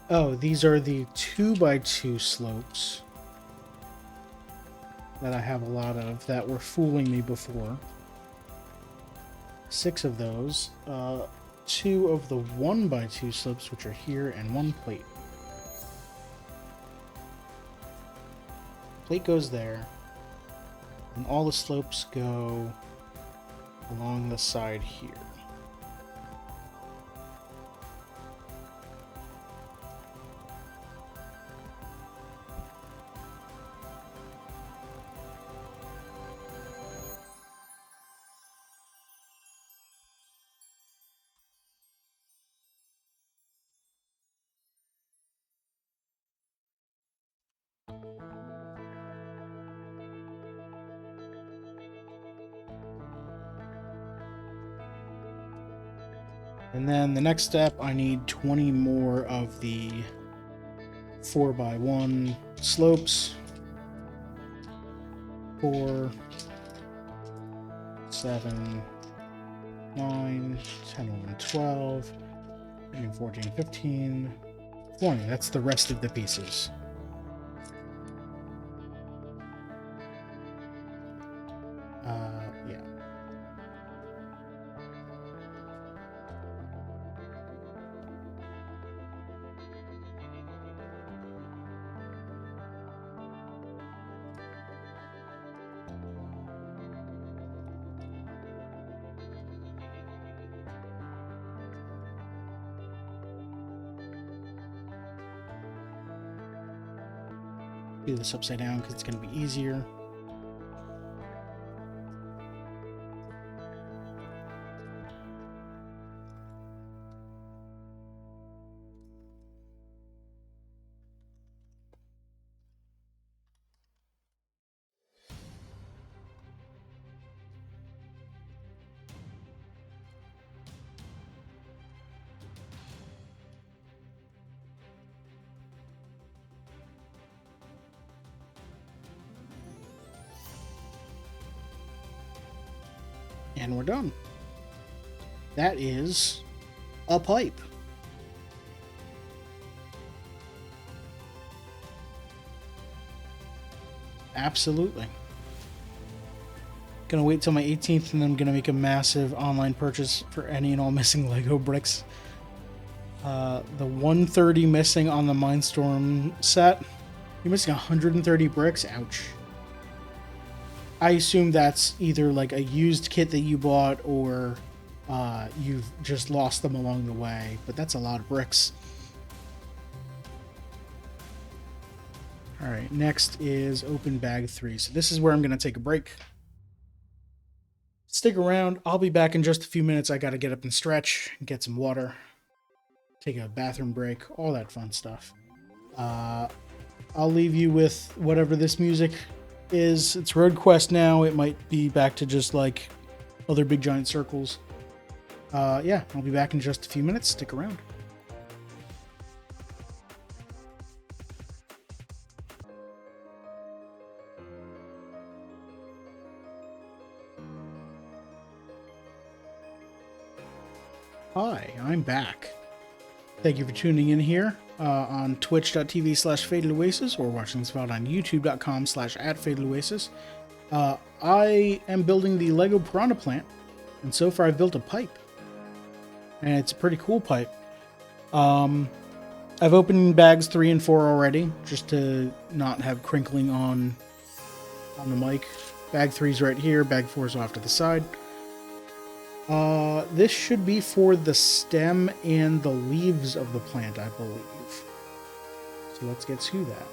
Oh, these are the 2x2 slopes that I have a lot of that were fooling me before. 6 of those. 2 of the 1x2 slopes, which are here, and 1 plate. Plate goes there, and all the slopes go along the side here. And then the next step, I need 20 more of the 4x1 slopes. 4, 7, 9, 10, 11, 12, 13, 14, 15, 20. That's the rest of the pieces. Yeah. Do this upside down because it's going to be easier. And we're done. That is a pipe. Absolutely. Gonna wait till my 18th and then I'm gonna make a massive online purchase for any and all missing Lego bricks. The 130 missing on the Mindstorm set. You're missing 130 bricks? Ouch. I assume that's either like a used kit that you bought or you've just lost them along the way, but that's a lot of bricks. Alright, next is open bag 3. So this is where I'm going to take a break. Stick around. I'll be back in just a few minutes. I got to get up and stretch, get some water, take a bathroom break, all that fun stuff. I'll leave you with whatever this music is. It's Road Quest now. It might be back to just like other big giant circles. Yeah, I'll be back in just a few minutes. Stick around. Hi, I'm back. Thank you for tuning in here on twitch.tv/FadedOasis or watching this VOD on youtube.com/@FadedOasis. I am building the Lego Piranha plant, and so far I've built a pipe. And it's a pretty cool pipe. I've opened bags 3 and 4 already, just to not have crinkling on the mic. Bag 3's right here, bag 4's off to the side. This should be for the stem and the leaves of the plant, I believe. So let's get to that.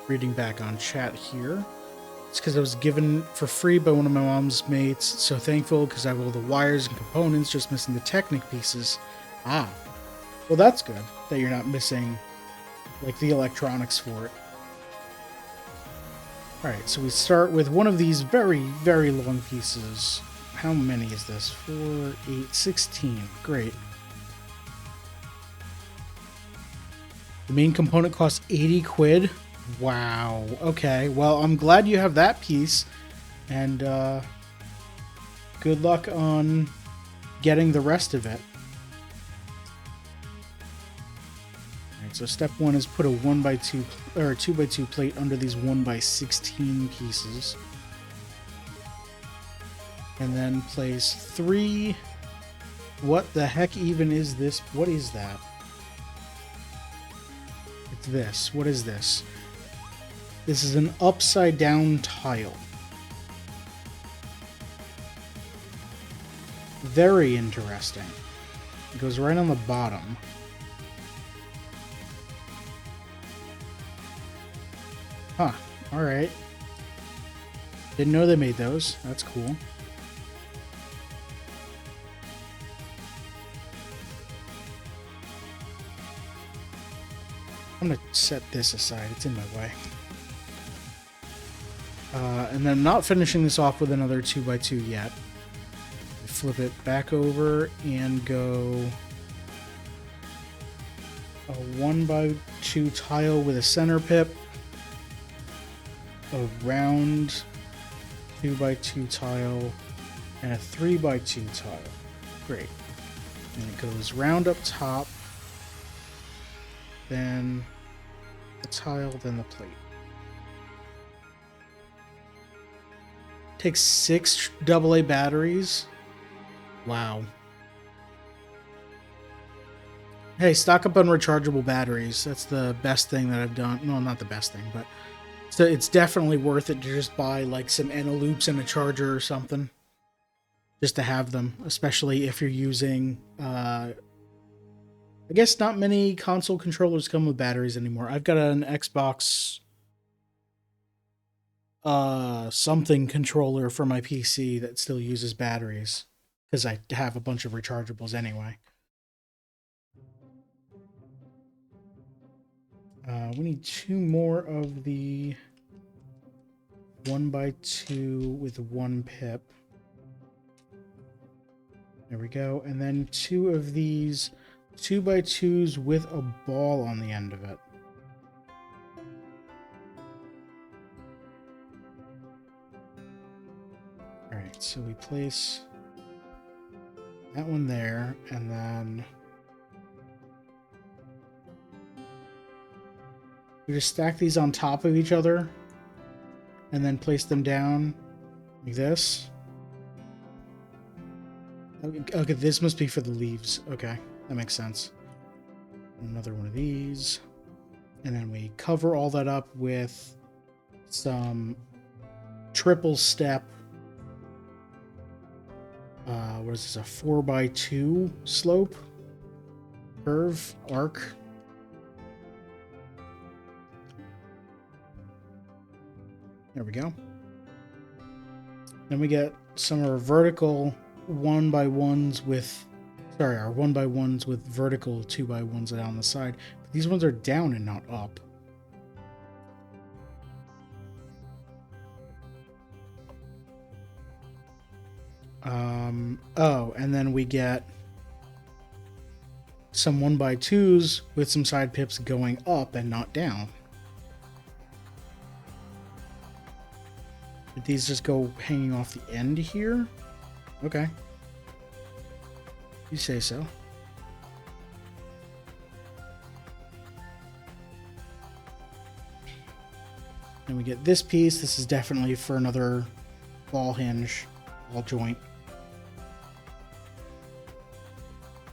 Reading back on chat here. It's because I was given for free by one of my mom's mates. So thankful because I have all the wires and components, just missing the Technic pieces. Ah, well that's good that you're not missing like the electronics for it. Alright, so we start with one of these very, very long pieces. How many is this? 4, 8, 16. Great. The main component costs 80 quid. Wow. Okay, well, I'm glad you have that piece. And good luck on getting the rest of it. So step 1 is put a 1x2 or a 2x2 plate under these 1x16 pieces. And then place 3. What the heck even is this? What is that? It's this. What is this? This is an upside down tile. Very interesting. It goes right on the bottom. Huh, alright. Didn't know they made those. That's cool. I'm gonna set this aside. It's in my way. And then I'm not finishing this off with another 2x2 yet. Flip it back over and go a 1x2 tile with a center pip. A round 2x2 tile and a 3x2 tile. Great. And it goes round up top, then the tile, then the plate. Takes 6 AA batteries. Wow. Hey, stock up on rechargeable batteries. That's the best thing that I've done. No, not the best thing, but so it's definitely worth it to just buy like some Eneloops and a charger or something. Just to have them, especially if you're using I guess not many console controllers come with batteries anymore. I've got an Xbox something controller for my PC that still uses batteries because I have a bunch of rechargeables anyway. We need 2 more of the 1x2 with 1 pip. There we go. And then 2 of these 2x2s with a ball on the end of it. Alright, so we place that one there, and then we just stack these on top of each other and then place them down like this. Okay, this must be for the leaves. Okay, that makes sense. Another one of these. And then we cover all that up with some triple step. What is this? A 4x2 slope? Curve? Arc? There we go. Then we get some of our vertical 1x1s with, sorry, our 1x1s with vertical 2x1s down the side. But these ones are down and not up. Oh, and then we get some 1x2s with some side pips going up and not down. But these just go hanging off the end here? Okay. You say so. And we get this piece. This is definitely for another ball hinge, ball joint.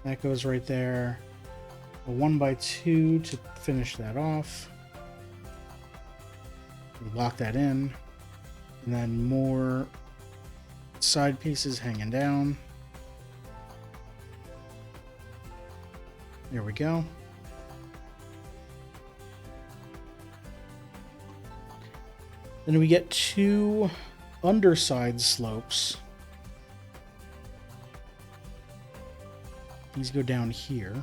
That goes right there. A 1x2 to finish that off. We lock that in. And then more side pieces hanging down. There we go. Then we get 2 underside slopes. These go down here.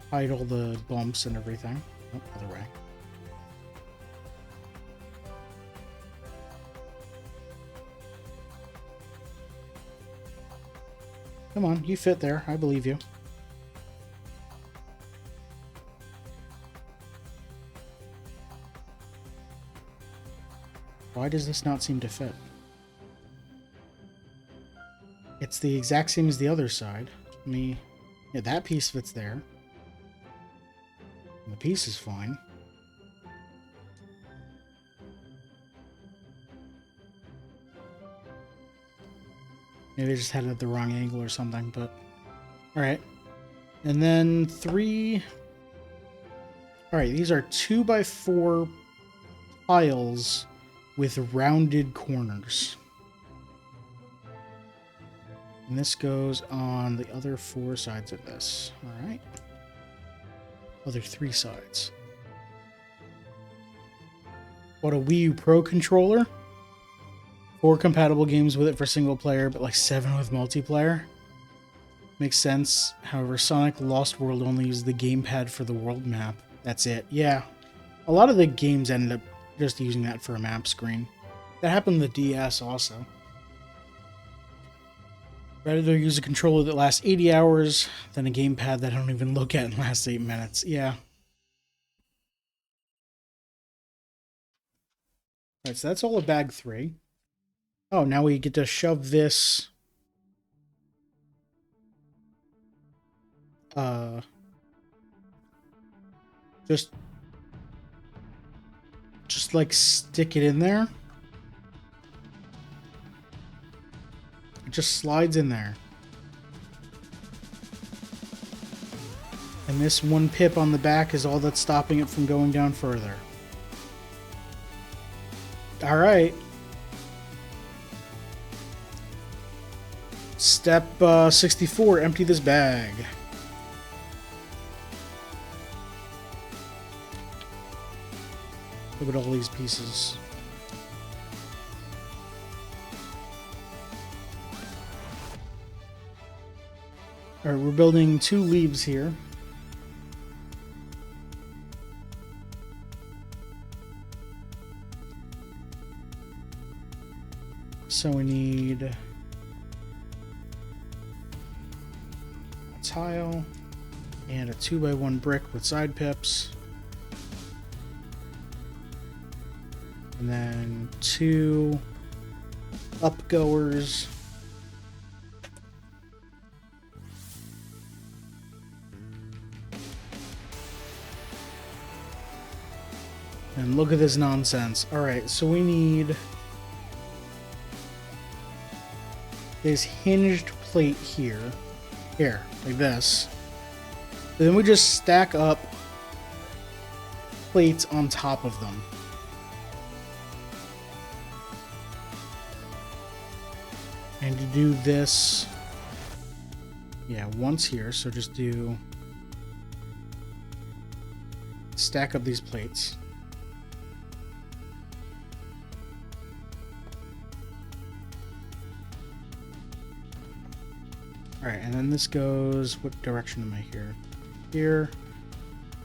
Hide all the bumps and everything. Oh, other way. Come on, you fit there. I believe you. Why does this not seem to fit? It's the exact same as the other side. Yeah, that piece fits there. And the piece is fine. Maybe I just had it at the wrong angle or something, but... Alright. And then 3... Alright, these are 2x4 piles with rounded corners. And this goes on the other 4 sides of this. Alright. Other 3 sides. What a Wii U Pro controller. 4 compatible games with it for single player, but like 7 with multiplayer. Makes sense. However, Sonic Lost World only used the gamepad for the world map. That's it. Yeah. A lot of the games ended up just using that for a map screen. That happened with the DS also. Rather use a controller that lasts 80 hours than a gamepad that I don't even look at and lasts 8 minutes. Yeah. Alright, so that's all of bag 3. Oh, now we get to shove this just like stick it in there. It just slides in there. And this one pip on the back is all that's stopping it from going down further. Alright. Step 64, empty this bag. Look at all these pieces. Alright, we're building 2 leaves here. So we need a tile and a 2x1 brick with side pips. And then 2 upgoers. And look at this nonsense. Alright, so we need this hinged plate here. Here, like this. And then we just stack up plates on top of them. And to do this, yeah, once here, so just do stack up these plates. Alright, and then this goes, what direction am I here? Here.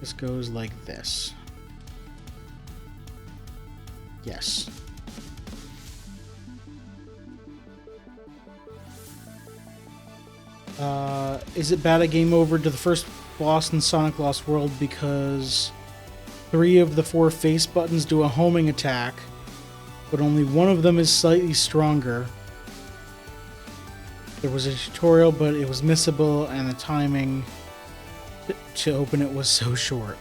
This goes like this. Yes. Is it bad a game over to the first boss in Sonic Lost World because 3 of the 4 face buttons do a homing attack, but only one of them is slightly stronger? There was a tutorial, but it was missable, and the timing to open it was so short.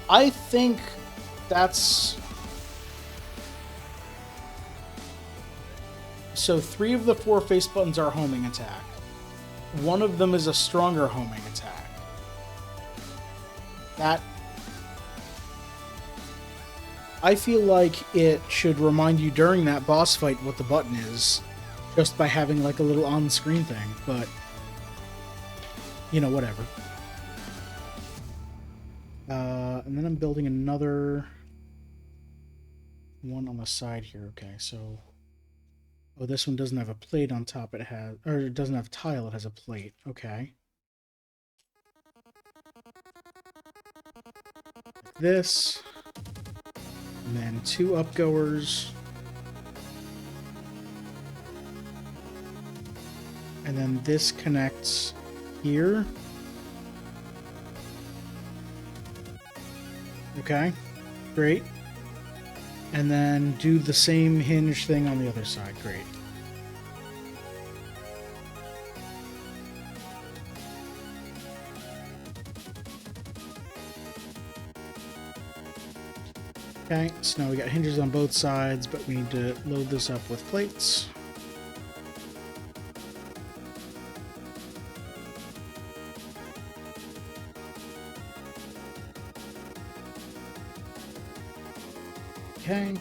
I think that's... So 3 of the 4 face buttons are homing attack. One of them is a stronger homing attack. That... I feel like it should remind you during that boss fight what the button is, just by having like a little on-screen thing, but... You know, whatever. And then I'm building another one on the side here. Okay, so... Oh, this one doesn't have a plate on top. It has... Or it doesn't have tile, it has a plate. Okay. This... And then 2 upgoers. And then this connects here. Okay, great. And then do the same hinge thing on the other side. Great. Okay, so now we got hinges on both sides, but we need to load this up with plates. Okay.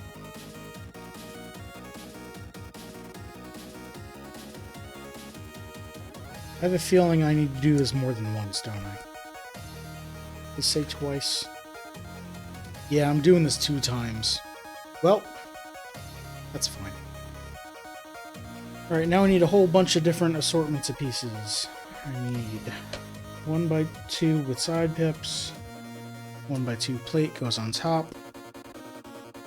I have a feeling I need to do this more than once, don't I? Let's say twice. Yeah, I'm doing this 2 times. Well, that's fine. Alright, now I need a whole bunch of different assortments of pieces. I need 1x2 with side pips. 1x2 plate goes on top.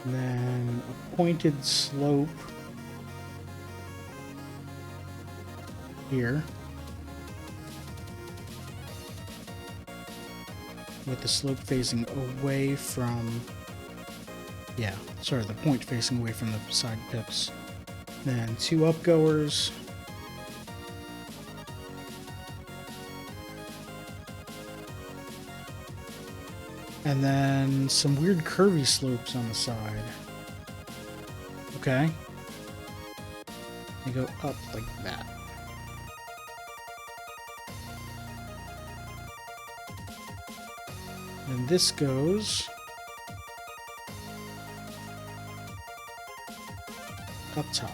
And then a pointed slope here. With the slope facing away from Yeah, sorry, the point facing away from the side pips. Then 2 upgoers. And then some weird curvy slopes on the side. Okay. They go up like that. And this goes up top.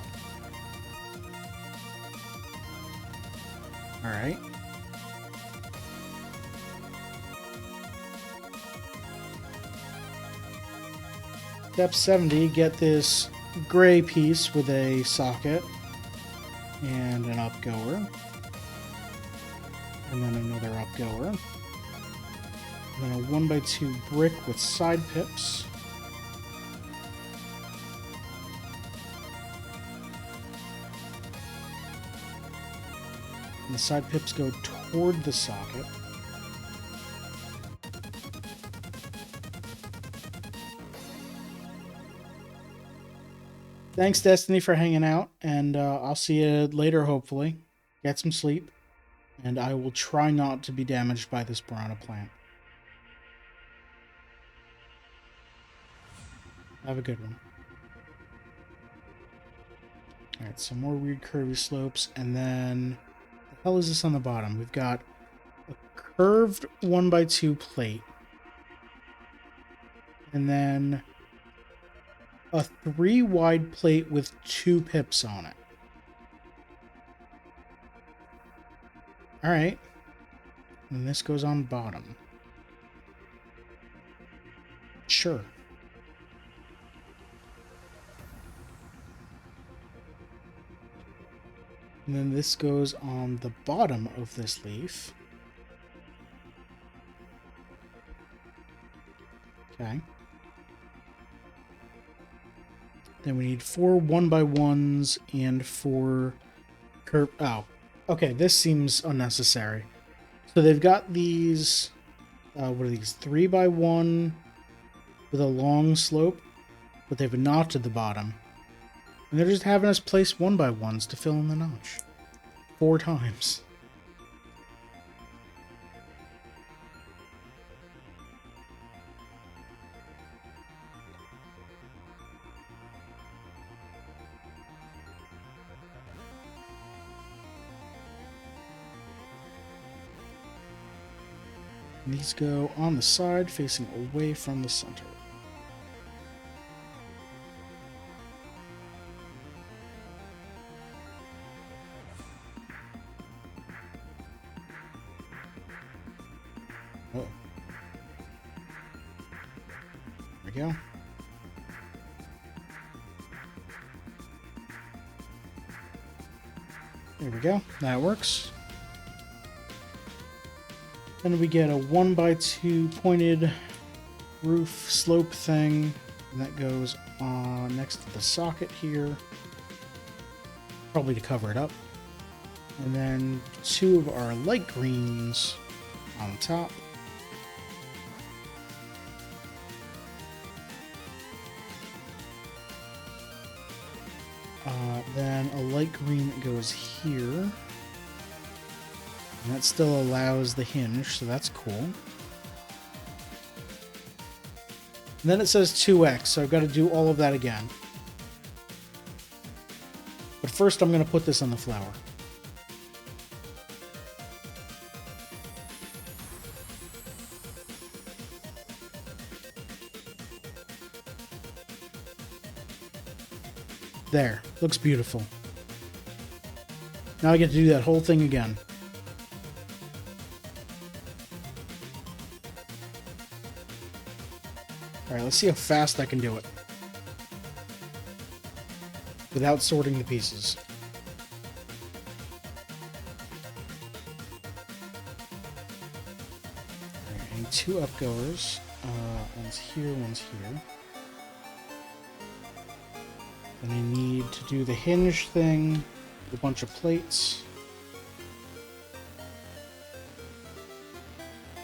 Alright. Step 70, get this gray piece with a socket and an upgoer. And then another upgoer. And then a 1x2 brick with side pips. And the side pips go toward the socket. Thanks, Destiny, for hanging out, and I'll see you later, hopefully. Get some sleep, and I will try not to be damaged by this piranha plant. Have a good one. Alright, some more weird curvy slopes, and then... What the hell is this on the bottom? We've got a curved 1x2 plate, and then a 3 wide plate with 2 pips on it. Alright. And this goes on bottom. Sure. And then this goes on the bottom of this leaf. Okay. Then we need 4 1x1s and 4 curve. Oh, okay. This seems unnecessary. So they've got these. What are these? 3x1 with a long slope, but they've a notch at the bottom. And they're just having us place 1x1s to fill in the notch 4 times. And these go on the side, facing away from the center. Oh. There we go. There we go. That works. Then we get a 1x2 pointed roof slope thing. And that goes on next to the socket here. Probably to cover it up. And then 2 of our light greens on top. Then a light green that goes here. And that still allows the hinge, so that's cool. And then it says 2x, so I've got to do all of that again. But first I'm going to put this on the flower. There. Looks beautiful. Now I get to do that whole thing again. Alright, let's see how fast I can do it. Without sorting the pieces. Alright, I need 2 upgoers. One's here, one's here. And I need to do the hinge thing with a bunch of plates.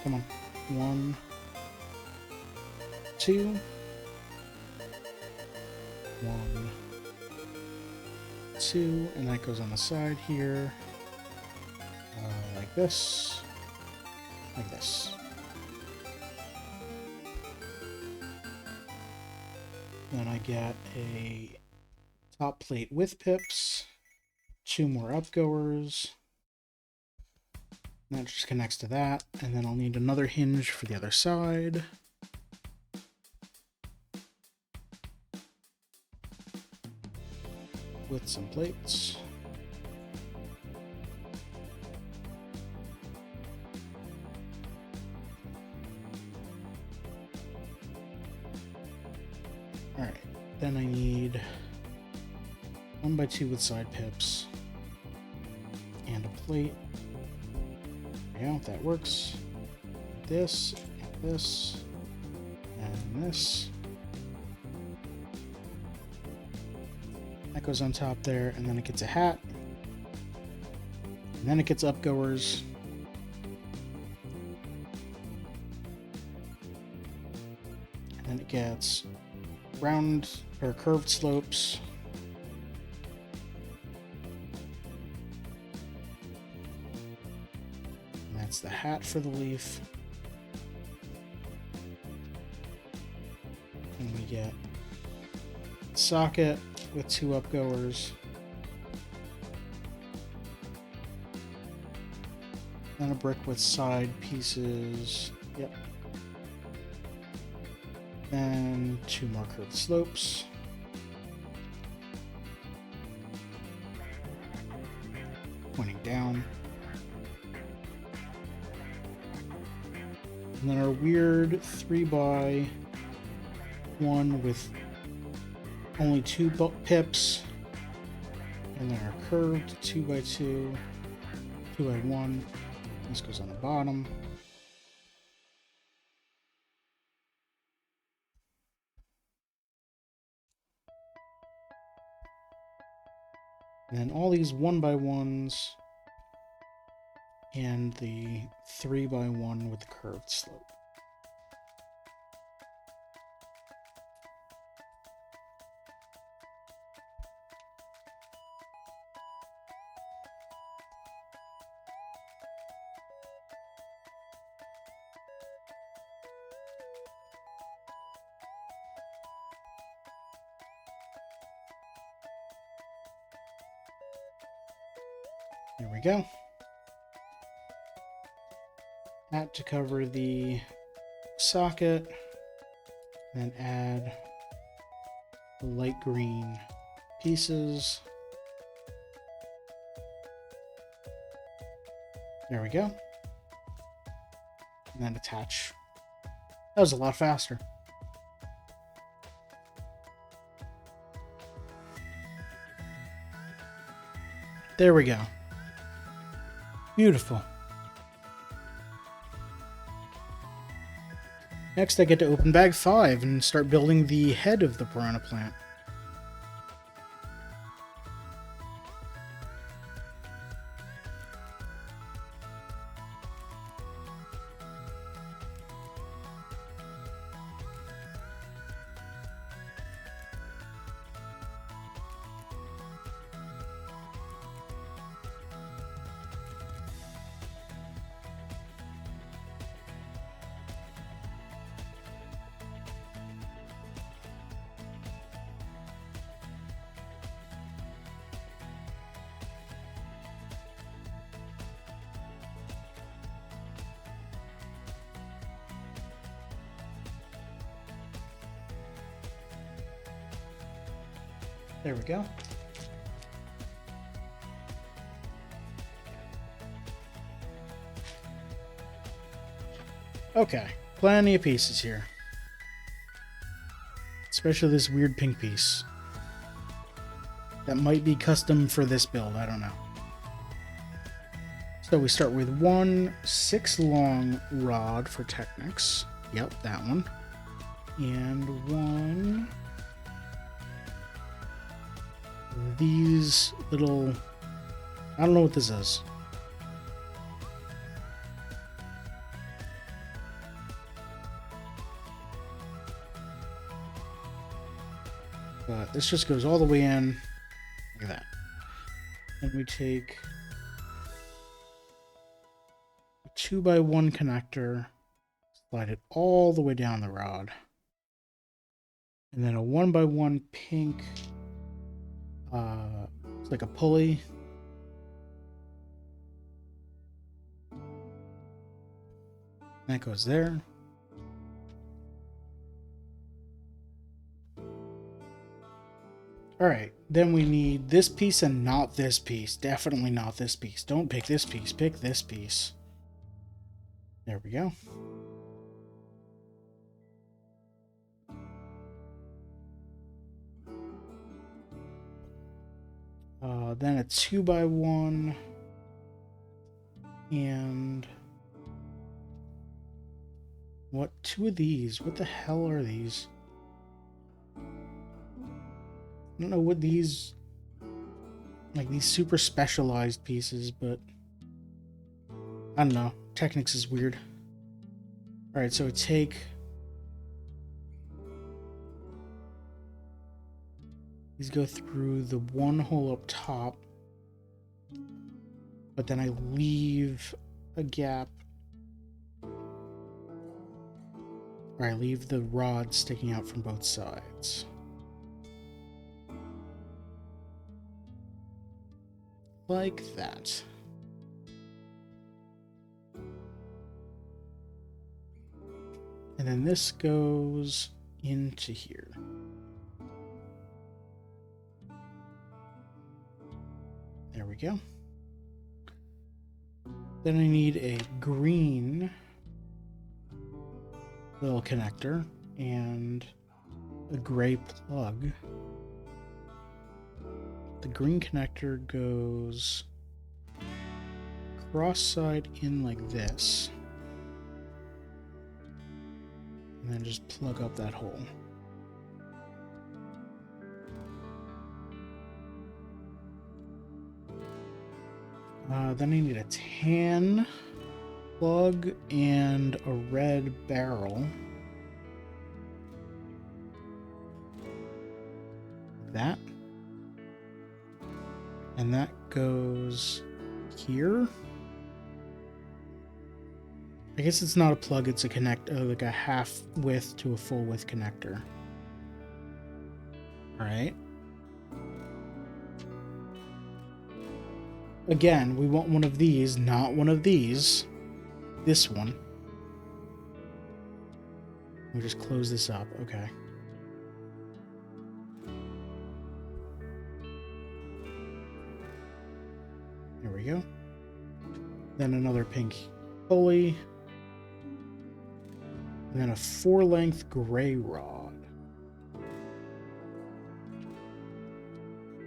Come on. 1, 2. 1, 2, and that goes on the side here, like this, like this. Then I get a top plate with pips, 2 more upgoers. That just connects to that, and then I'll need another hinge for the other side. With some plates. Alright, then I need 1x2 with side pips and a plate. There we go, that works. This, and this, and this. That goes on top there, and then it gets a hat. And then it gets upgoers. And then it gets round or curved slopes. And that's the hat for the leaf. And we get socket with 2 upgoers. Then a brick with side pieces. Yep. And 2 more curved slopes. Pointing down. And then our weird 3x1 with only 2 pips. And then our curved 2x2, 2x1. This goes on the bottom. And then all these 1x1s and the 3x1 with the curved slope. There we go. That to cover the socket, then add the light green pieces. There we go. And then attach. That was a lot faster. There we go. Beautiful. Next, I get to open bag 5 and start building the head of the piranha plant. There we go. Okay, plenty of pieces here. Especially this weird pink piece. That might be custom for this build, I don't know. So we start with 1 6-long rod for Technics. Yep, that one. And 1... these little... I don't know what this is. But this just goes all the way in like that. And we take a 2x1 connector, slide it all the way down the rod. And then a 1x1 pink, it's like a pulley. That goes there. Alright, then we need this piece and not this piece. Definitely not this piece. Don't pick this piece, pick this piece. There we go. Then a 2x1 and what? Two of these? What the hell are these? I don't know what these, like these super specialized pieces, but I don't know. Technics is weird. Alright, so we take these, go through the one hole up top, but then I leave a gap, or I leave the rod sticking out from both sides. Like that. And then this goes into here. There we go. Then I need a green little connector and a gray plug. The green connector goes cross-side in like this. And then just plug up that hole. Then I need a tan plug and a red barrel. That. And that goes here. I guess it's not a plug, it's a like a half width to a full width connector. Alright. Again, we want one of these, not one of these. This one. We just close this up, okay. There we go. Then another pink pulley. And then a 4-length gray rod.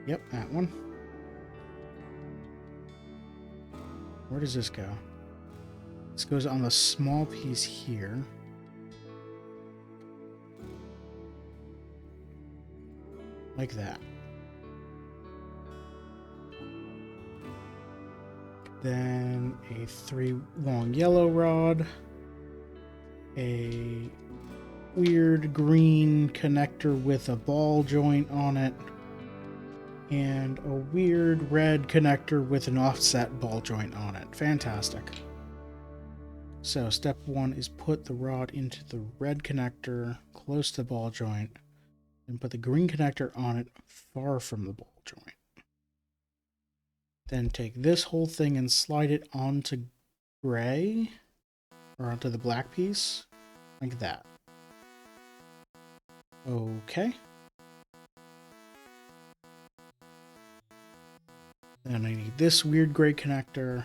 Yep, that one. Where does this go? This goes on the small piece here. Like that. Then a 3 long yellow rod. A weird green connector with a ball joint on it. And a weird red connector with an offset ball joint on it. Fantastic. So step 1 is put the rod into the red connector close to the ball joint, and put the green connector on it far from the ball joint. Then take this whole thing and slide it onto gray, or onto the black piece, like that. Okay. Then I need this weird gray connector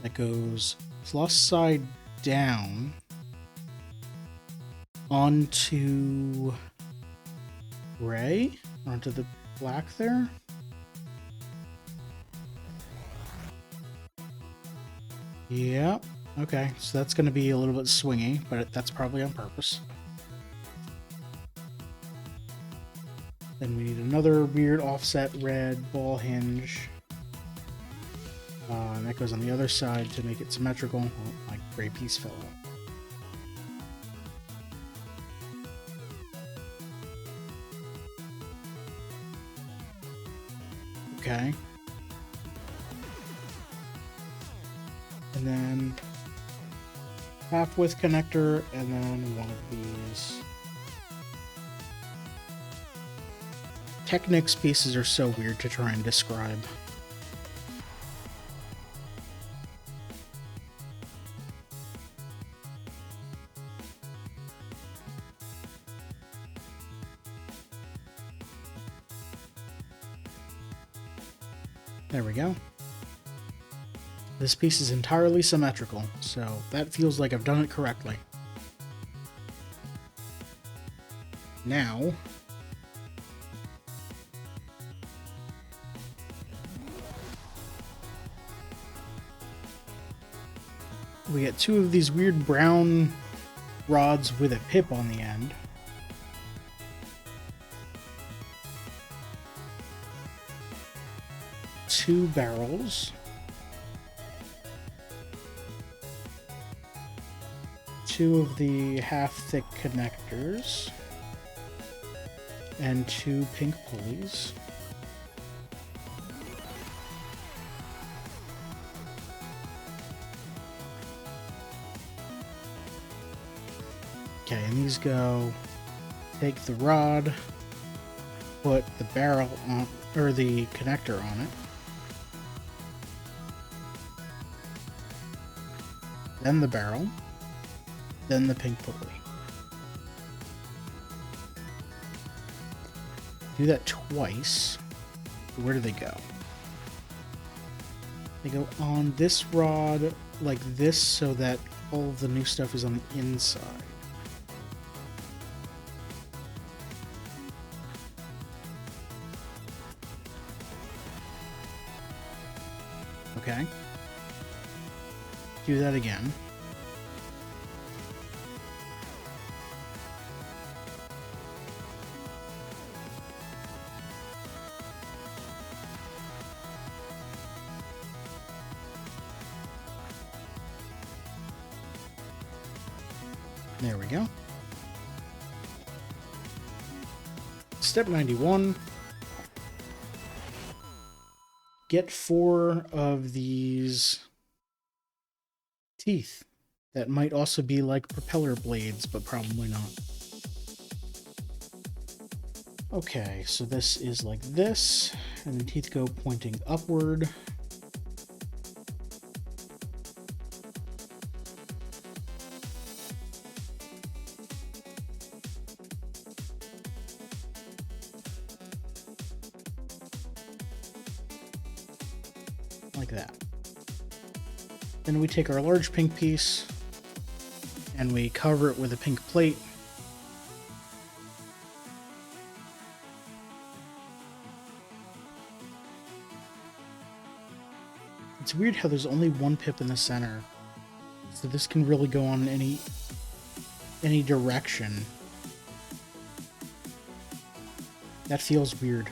that goes plus side down onto gray, onto the black there. Yeah, okay, so that's going to be a little bit swingy, but that's probably on purpose. Then we need another weird offset red ball hinge. And that goes on the other side to make it symmetrical. Oh, my gray piece fell out. Okay. And then half-width connector, and then one of these. Technics pieces are so weird to try and describe. There we go. This piece is entirely symmetrical, so that feels like I've done it correctly. Now, we get two of these weird brown rods with a pip on the end. Two barrels. Two of the half-thick connectors. And two pink pulleys. Okay, and these go, take the rod, put the barrel on, or the connector on it. Then the barrel, then the pink pulley. Do that twice. Where do they go? They go on this rod like this so that all of the new stuff is on the inside. Okay. Do that again. There we go. Step 91. Get 4 of these teeth that might also be like propeller blades, but probably not. Okay, so this is like this, and the teeth go pointing upward. Like that. Then we take our large pink piece and we cover it with a pink plate. It's weird how there's only one pip in the center, so this can really go on any direction. That feels weird.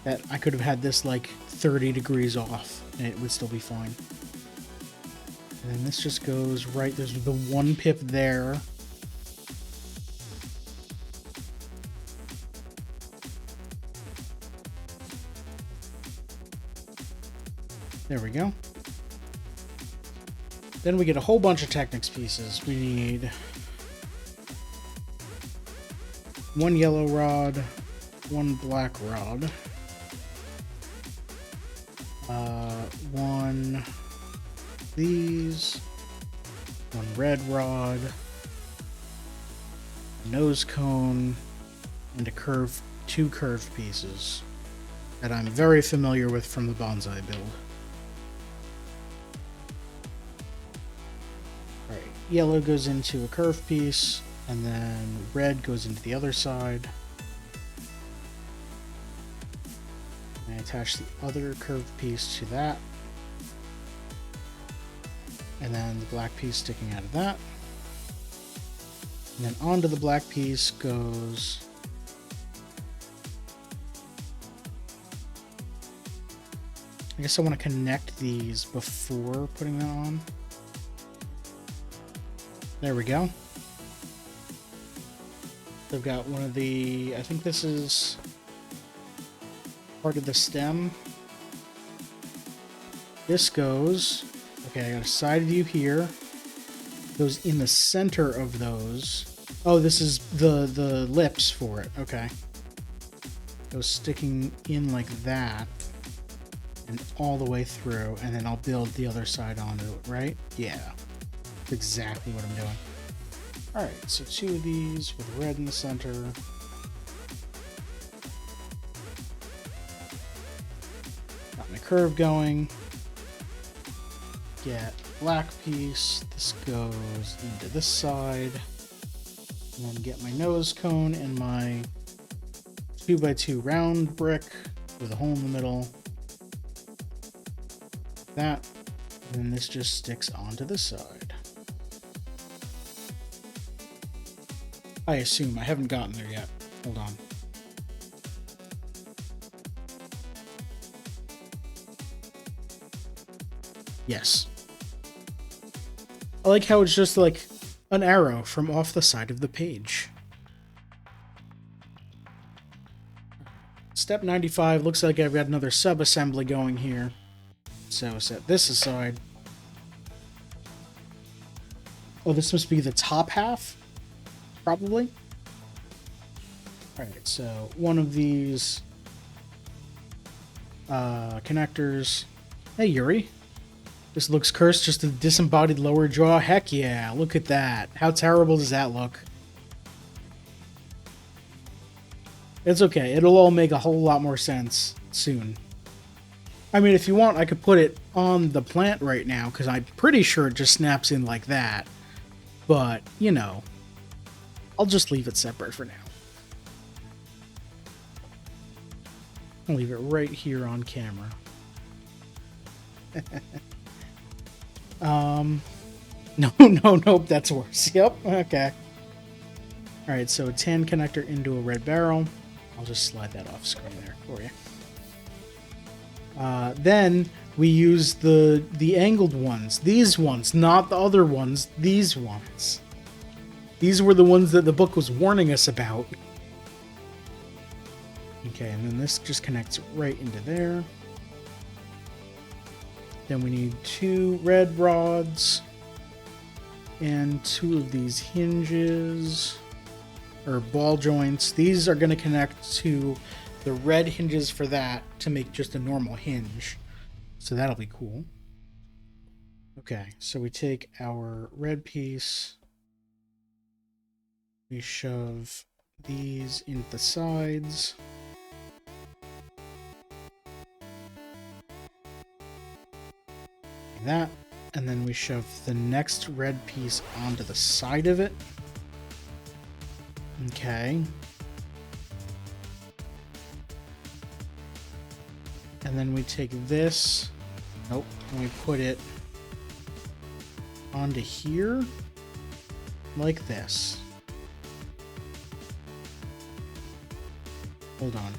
That I could have had this like 30 degrees off and it would still be fine. And then this just goes right, there's the one pip there. There we go. Then we get a whole bunch of Technics pieces. We need one yellow rod, one black rod, one these, one red rod, a nose cone, and two curved pieces that I'm very familiar with from the bonsai build. Alright, yellow goes into a curved piece, and then red goes into the other side. And I attach the other curved piece to that. And then the black piece sticking out of that. And then onto the black piece goes I guess I want to connect these before putting that on. There we go. I've got one of the, I think this is part of the stem. This goes... Okay, I got a side view here. Goes in the center of those. Oh, this is the lips for it. Okay. Goes sticking in like that. And all the way through. And then I'll build the other side onto it, right? Yeah. That's exactly what I'm doing. Alright, so 2 of these with red in the center. Got my curve going. Get black piece. This goes into this side. And then get my nose cone and my 2x2 round brick with a hole in the middle. That. And then this just sticks onto the side. I assume. I haven't gotten there yet. Hold on. Yes. I like how it's just like an arrow from off the side of the page. Step 95, looks like I've got another sub-assembly going here. So set this aside. Oh, this must be the top half? Probably. Alright, so one of these connectors. Hey, Yuri. This looks cursed, just a disembodied lower jaw. Heck yeah, look at that. How terrible does that look? It's okay. It'll all make a whole lot more sense soon. I mean, if you want, I could put it on the plant right now, because I'm pretty sure it just snaps in like that. But, you know, I'll just leave it separate for now. I'll leave it right here on camera. Nope, that's worse. Yep, okay. Alright, so a tan connector into a red barrel. I'll just slide that off screen there for you. Then we use the angled ones. These ones, not the other ones. These ones. These were the ones that the book was warning us about. Okay, and then this just connects right into there. Then we need 2 red rods and 2 of these hinges or ball joints. These are going to connect to the red hinges for that to make just a normal hinge. So that'll be cool. Okay, so we take our red piece, we shove these into the sides. Like that, and then we shove the next red piece onto the side of it. Okay. And then we take this, and we put it onto here, like this. Hold on.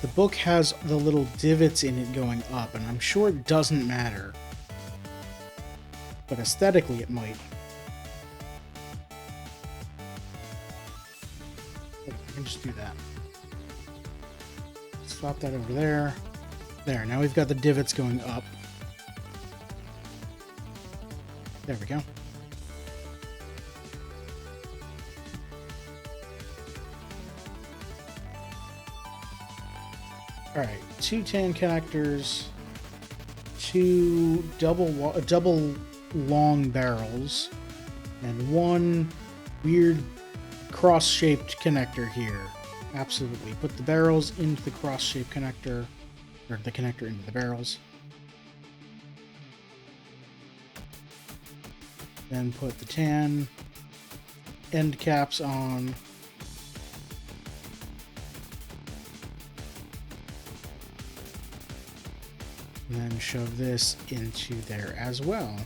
The book has the little divots in it going up, and I'm sure it doesn't matter. But aesthetically it might. I can just do that. Swap that over there. There, now we've got the divots going up. There we go. Alright, 2 tan connectors, 2 double long barrels, and 1 weird cross-shaped connector here. Absolutely. Put the barrels into the cross-shaped connector, or the connector into the barrels. Then put the tan end caps on. And then shove this into there as well.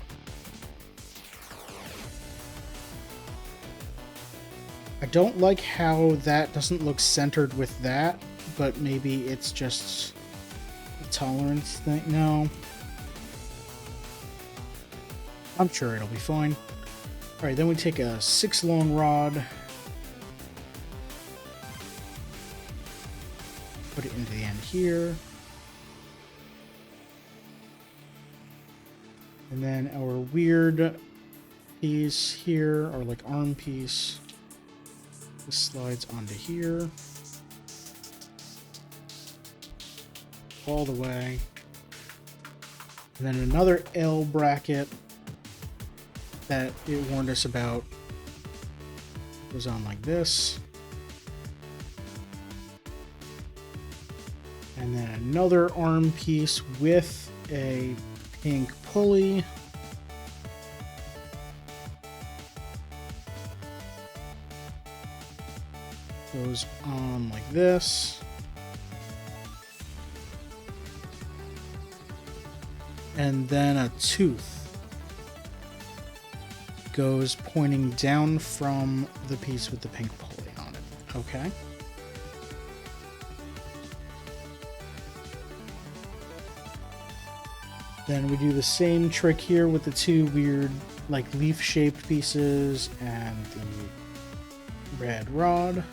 I don't like how that doesn't look centered with that, but maybe it's just a tolerance thing. No. I'm sure it'll be fine. Alright, then we take a 6 long rod. Put it into the end here. And then our weird piece here, or like arm piece, this slides onto here. All the way. And then another L bracket that it warned us about goes on like this. And then another arm piece with a pink pulley. Goes on like this. And then a tooth goes pointing down from the piece with the pink pulley on it. Okay. Then we do the same trick here with the two weird, like, leaf-shaped pieces and the red rod.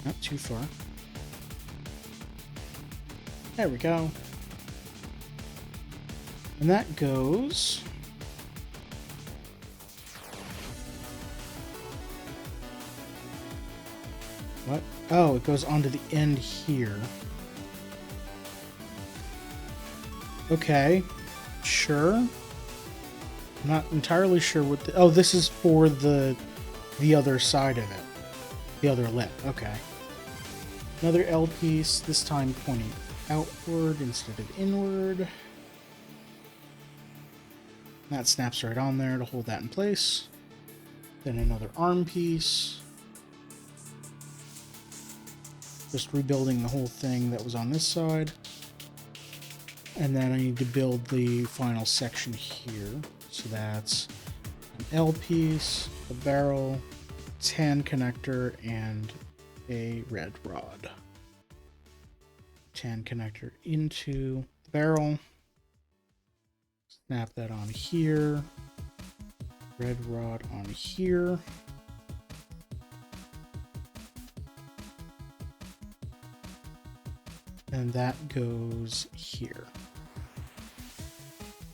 Not too far. There we go. And that goes... What? Oh, it goes onto the end here. Okay. Sure. I'm not entirely sure what the... Oh, this is for the other side of it. The other lip. Okay. Another L piece, this time pointing outward instead of inward. That snaps right on there to hold that in place. Then another arm piece. Just rebuilding the whole thing that was on this side. And then I need to build the final section here. So that's an L piece, a barrel, tan connector, and a red rod. Tan connector into the barrel. Snap that on here. Red rod on here. And that goes here.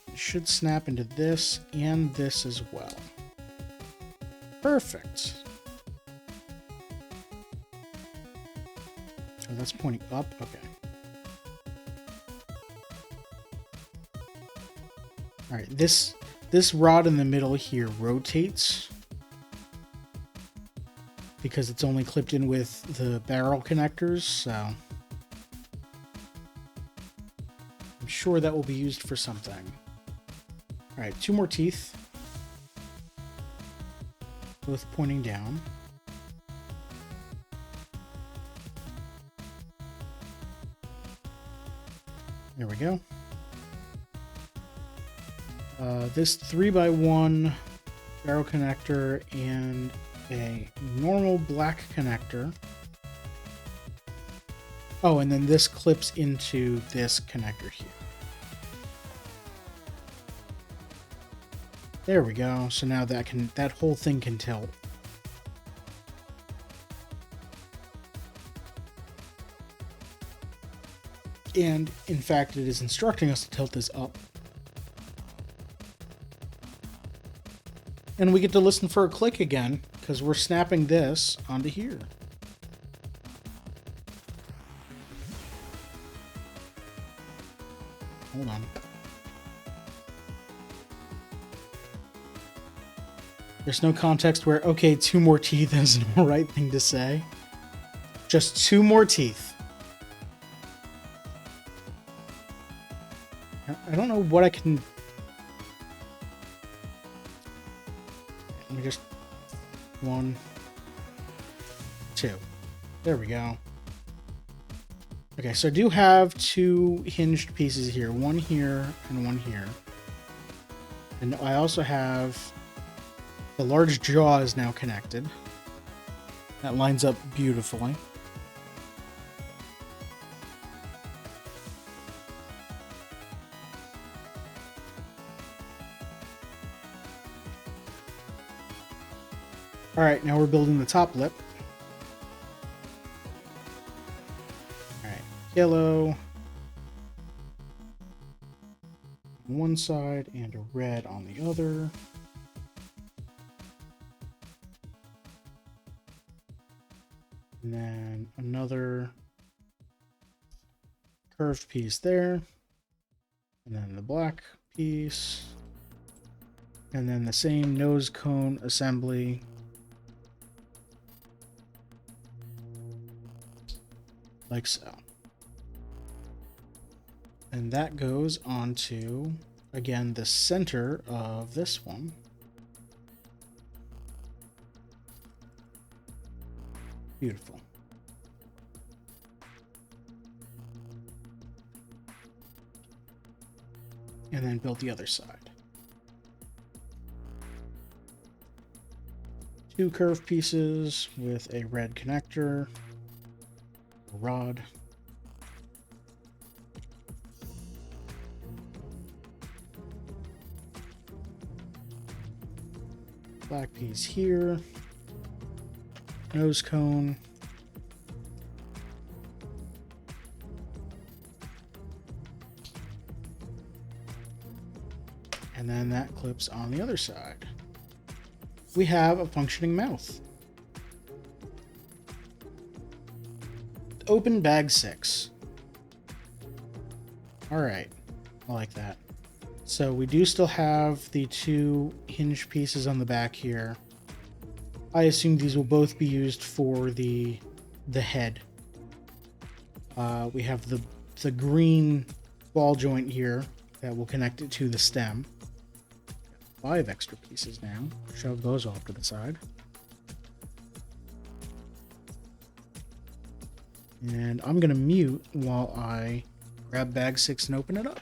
It should snap into this and this as well. Perfect. Oh, that's pointing up? Okay. Alright, this rod in the middle here rotates because it's only clipped in with the barrel connectors, so I'm sure that will be used for something. Alright, two more teeth. Both pointing down. There we go. This 3x1 barrel connector and a normal black connector. Oh, and then this clips into this connector here. There we go. So now that whole thing can tilt. And in fact, it is instructing us to tilt this up. And we get to listen for a click again, because we're snapping this onto here. Hold on. There's no context where, okay, two more teeth is the right thing to say. Just two more teeth. I don't know what I can... Let me just... 1, 2. There we go. Okay, so I do have two hinged pieces here. One here and one here. And I also have... The large jaw is now connected. That lines up beautifully. Alright, now we're building the top lip. Alright, yellow on one side and a red on the other. And then another curved piece there. And then the black piece. And then the same nose cone assembly. Like so. And that goes onto, again, the center of this one. Beautiful. And then build the other side. Two curved pieces with a red connector, a rod. Black piece here. Nose cone. And then that clips on the other side. We have a functioning mouth. Open bag 6. Alright, I like that. So we do still have the two hinge pieces on the back here. I assume these will both be used for the head. We have the green ball joint here that will connect it to the stem. 5 extra pieces now. Shove those off to the side. And I'm going to mute while I grab bag 6 and open it up.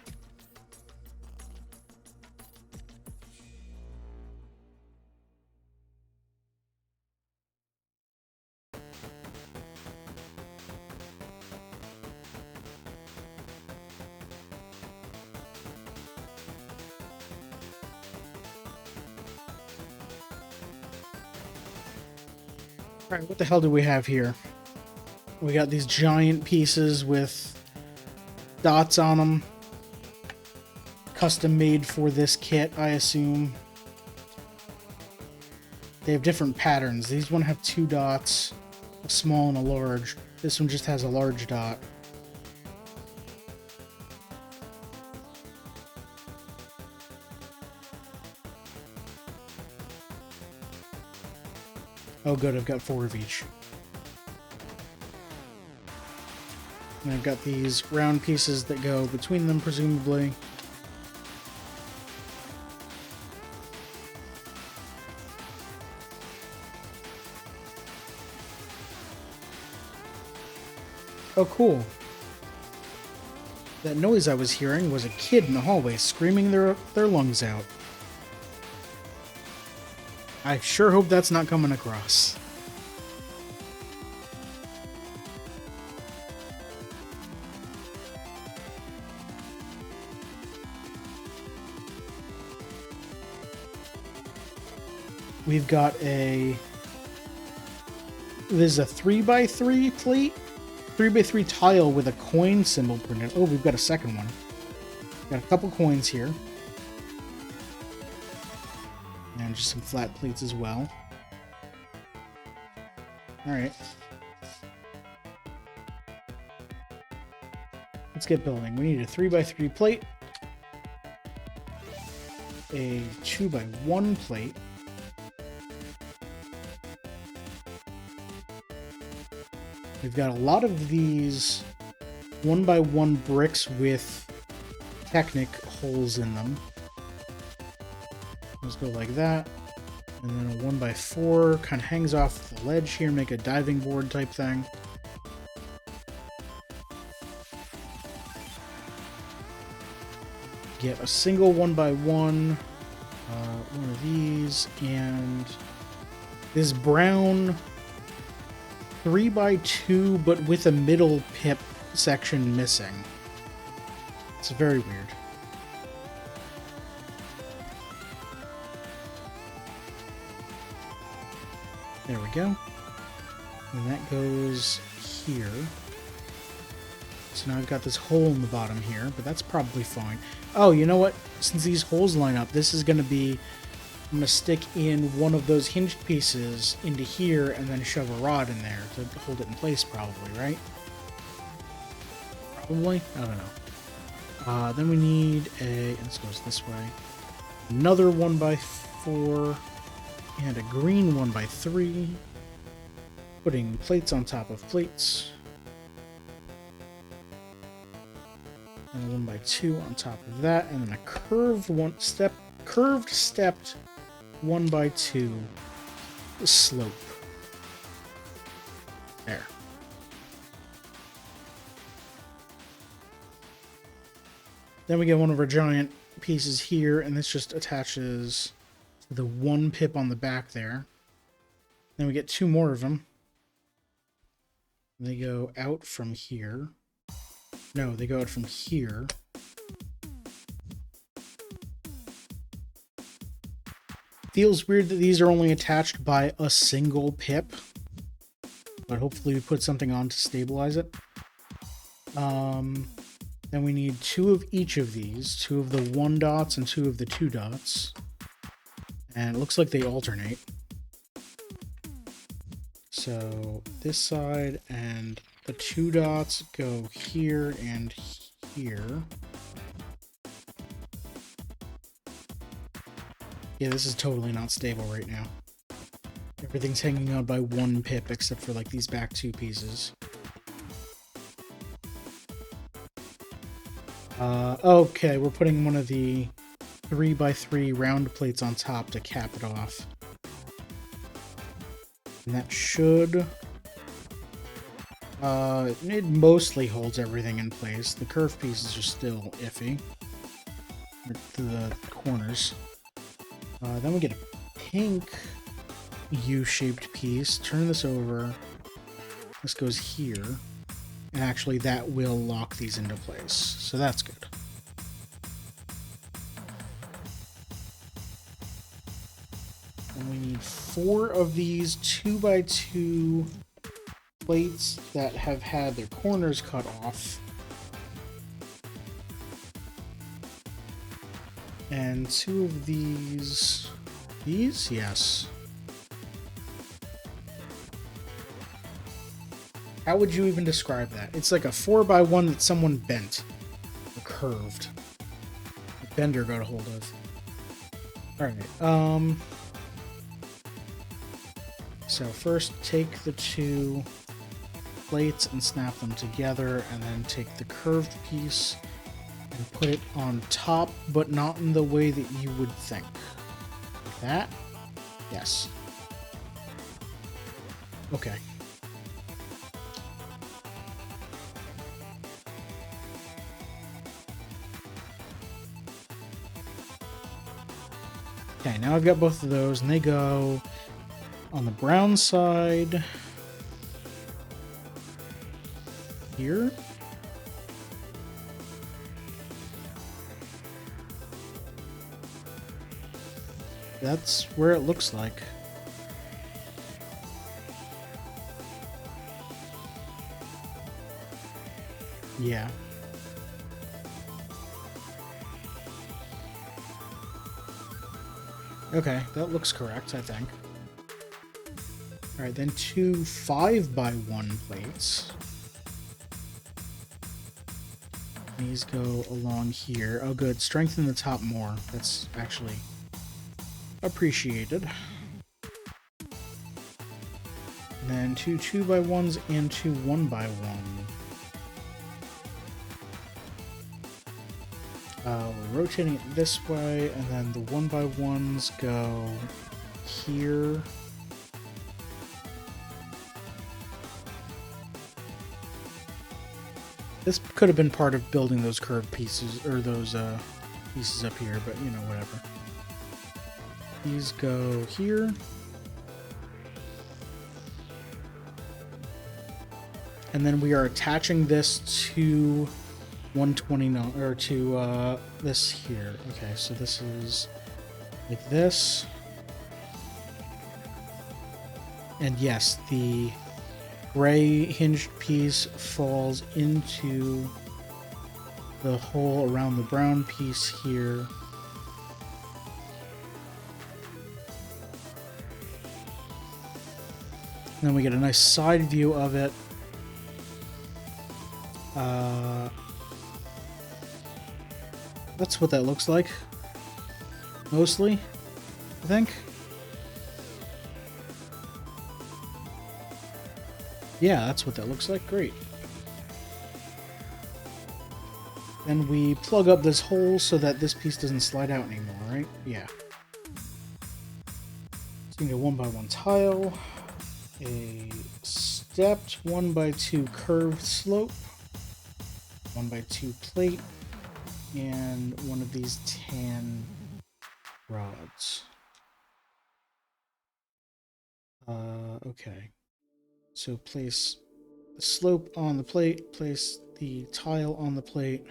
Alright, what the hell do we have here? We got these giant pieces with dots on them. Custom made for this kit, I assume. They have different patterns. These one have 2 dots, a small and a large. This one just has a large dot. Oh good, I've got 4 of each. And I've got these round pieces that go between them, presumably. Oh cool. That noise I was hearing was a kid in the hallway screaming their lungs out. I sure hope that's not coming across. We've got this is a 3x3 plate, 3x3 tile with a coin symbol printed. Oh, we've got a second one. Got a couple coins here. And just some flat plates as well. Alright. Let's get building. We need a 3x3 plate. A 2x1 plate. We've got a lot of these 1x1 bricks with Technic holes in them. Let's go like that. And then a 1x4 kind of hangs off the ledge here, make a diving board type thing. Get a single 1x1, one of these, and this brown 3x2, but with a middle pip section missing. It's very weird. There we go. And that goes here. So now I've got this hole in the bottom here, but that's probably fine. Oh, you know what? Since these holes line up, this is going to be... I'm going to stick in one of those hinged pieces into here and then shove a rod in there to hold it in place probably, right? Probably? I don't know. Then we need a... This goes this way. Another 1x4 and a green 1x3. Putting plates on top of plates. And a 1x2 on top of that, and then a curved stepped 1x2 slope. There. Then we get one of our giant pieces here, and this just attaches to the one pip on the back there. Then we get two more of them. They go out from here. No, they go out from here. Feels weird that these are only attached by a single pip. But hopefully we put something on to stabilize it. Then we need two of each of these. Two of the 1 dots and two of the 2 dots. And it looks like they alternate. So this side and the 2 dots go here and here. Yeah, this is totally not stable right now. Everything's hanging out by 1 pip except for like these back 2 pieces. Okay, we're putting one of the 3x3 round plates on top to cap it off. And that should... it mostly holds everything in place. The curved pieces are still iffy. To the corners. Then we get a pink U-shaped piece. Turn this over. This goes here. And actually that will lock these into place. So that's good. And we need 4 of these 2x2 plates that have had their corners cut off. And 2 of these... These? Yes. How would you even describe that? It's like a 4x1 that someone bent. Or curved. A bender got a hold of. Alright, so first take the 2 plates and snap them together, and then take the curved piece and put it on top, but not in the way that you would think. Like that? Yes. Okay. Okay, now I've got both of those, and they go on the brown side here. That's where it looks like. Yeah. Okay, that looks correct, I think. Alright, then 2 5x1 plates. These go along here. Oh good, strengthen the top more. That's actually appreciated. And then 2 2x1s and 2 1x1. We're rotating it this way, and then the 1x1s go here. This could have been part of building those curved pieces, or those pieces up here, but you know, whatever. These go here. And then we are attaching this to 129, or to this here. Okay, so this is like this. And yes, the gray hinged piece falls into the hole around the brown piece here. And then we get a nice side view of it. That's what that looks like. Mostly, I think. Yeah, that's what that looks like. Great. Then we plug up this hole so that this piece doesn't slide out anymore, right? Yeah. So we need a 1x1 tile, a stepped 1x2 curved slope, 1x2 plate, and one of these tan rods. Okay. So place the slope on the plate, place the tile on the plate,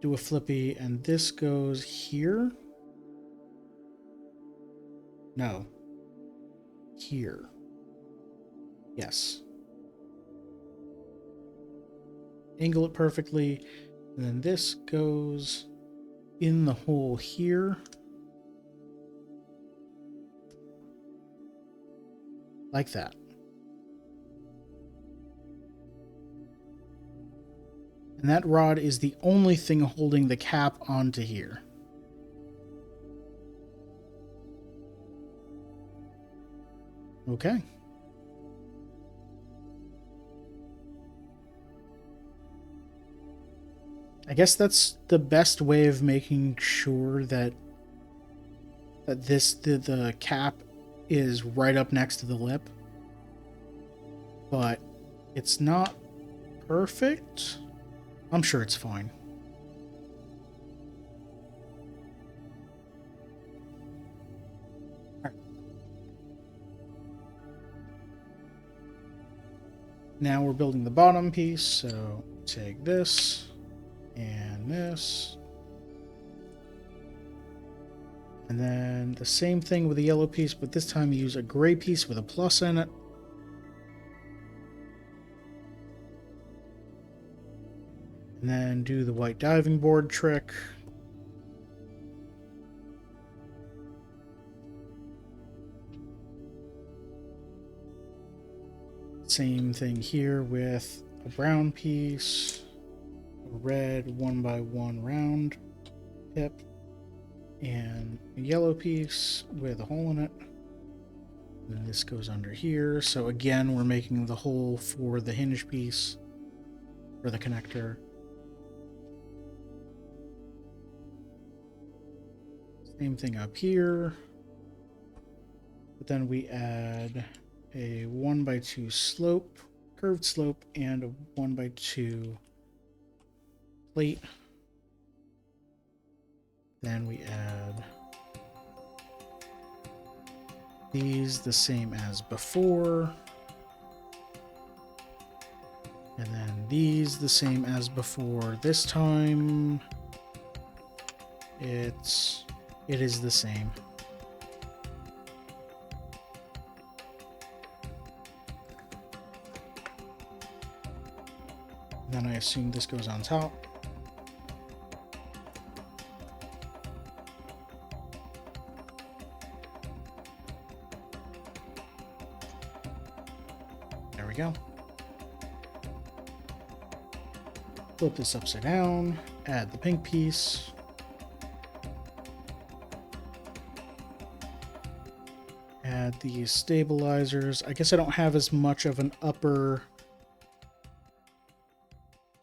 do a flippy, and this goes here? No. Here. Yes. Angle it perfectly, and then this goes in the hole here. Like that. And that rod is the only thing holding the cap onto here. Okay. I guess that's the best way of making sure that the cap is right up next to the lip. But it's not perfect. I'm sure it's fine. All right. Now we're building the bottom piece, so take this and this. And then the same thing with the yellow piece, but this time you use a gray piece with a plus in it. And then do the white diving board trick. Same thing here with a brown piece, a red 1x1 round pip, and a yellow piece with a hole in it. And this goes under here. So again, we're making the hole for the hinge piece, for the connector. Same thing up here. But then we add a 1x2 slope, curved slope, and a 1x2 plate. Then we add these the same as before. And then these the same as before. This time it is the same. Then I assume this goes on top. There we go. Flip this upside down, add the pink piece. Add these stabilizers. I guess I don't have as much of an upper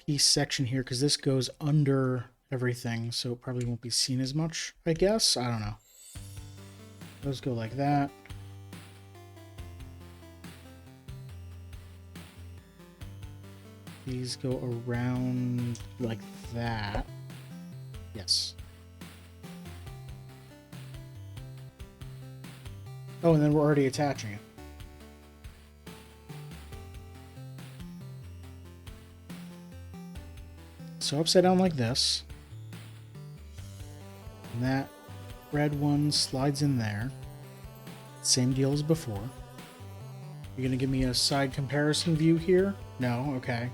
piece section here because this goes under everything, so it probably won't be seen as much, I guess. I don't know. Those go like that. These go around like that. Yes. Oh, and then we're already attaching it. So upside down like this. And that red one slides in there. Same deal as before. You're gonna give me a side comparison view here? No? Okay.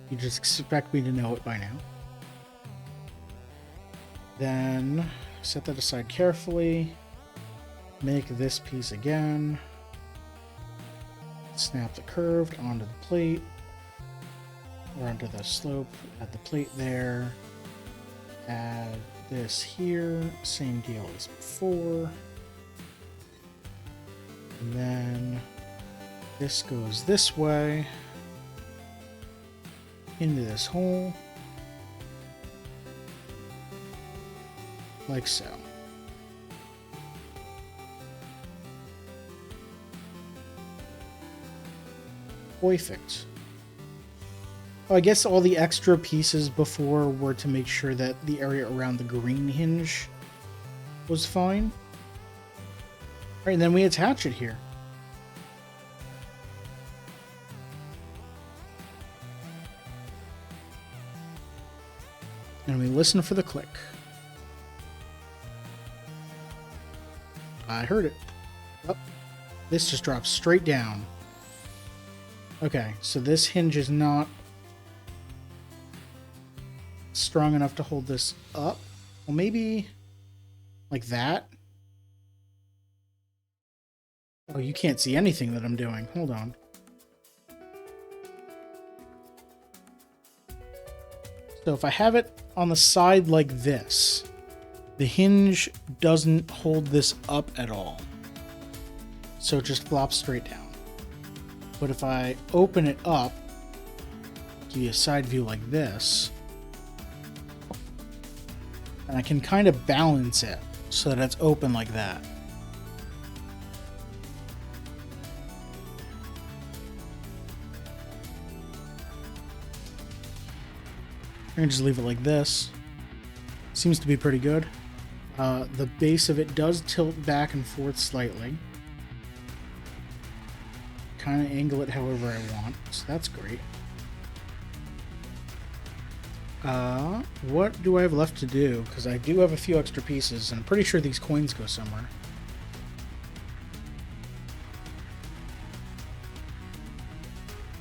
You just expect me to know it by now. Then set that aside carefully. Make this piece again. Snap the curved onto the plate. Or onto the slope. Add the plate there. Add this here. Same deal as before. And then this goes this way. Into this hole. Like so. Perfect. Oh, I guess all the extra pieces before were to make sure that the area around the green hinge was fine. Alright, and then we attach it here. And we listen for the click. I heard it. Oh, this just drops straight down. Okay, so this hinge is not strong enough to hold this up. Well, maybe like that. Oh, you can't see anything that I'm doing. Hold on. So if I have it on the side like this, the hinge doesn't hold this up at all. So it just flops straight down. But if I open it up, give you a side view like this, and I can kind of balance it so that it's open like that. I'm gonna just leave it like this. Seems to be pretty good. The base of it does tilt back and forth slightly. Kind of angle it however I want, so that's great. What do I have left to do? Because I do have a few extra pieces, and I'm pretty sure these coins go somewhere.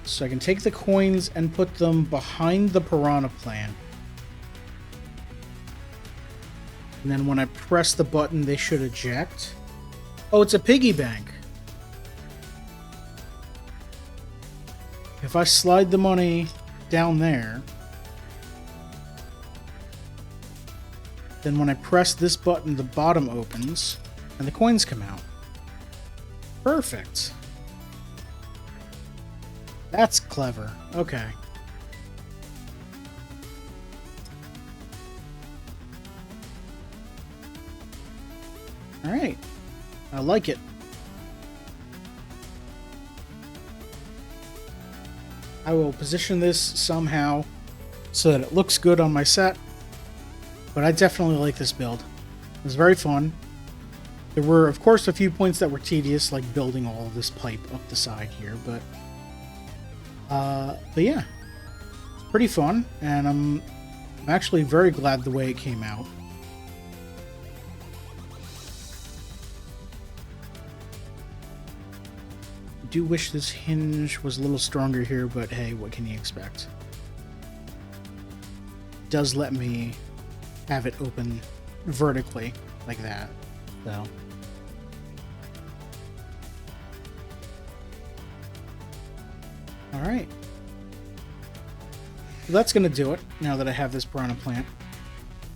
So I can take the coins and put them behind the Piranha plant. And then when I press the button, they should eject. Oh, it's a piggy bank. If I slide the money down there, then when I press this button, the bottom opens and the coins come out. Perfect. That's clever. Okay. Alright. I like it. I will position this somehow so that it looks good on my set. But I definitely like this build. It was very fun. There were, of course, a few points that were tedious, like building all of this pipe up the side here, but yeah, it's pretty fun, and I'm actually very glad the way it came out. I do wish this hinge was a little stronger here, but hey, what can you expect? It does let me have it open vertically like that, so. Alright. Well, that's going to do it now that I have this Piranha plant.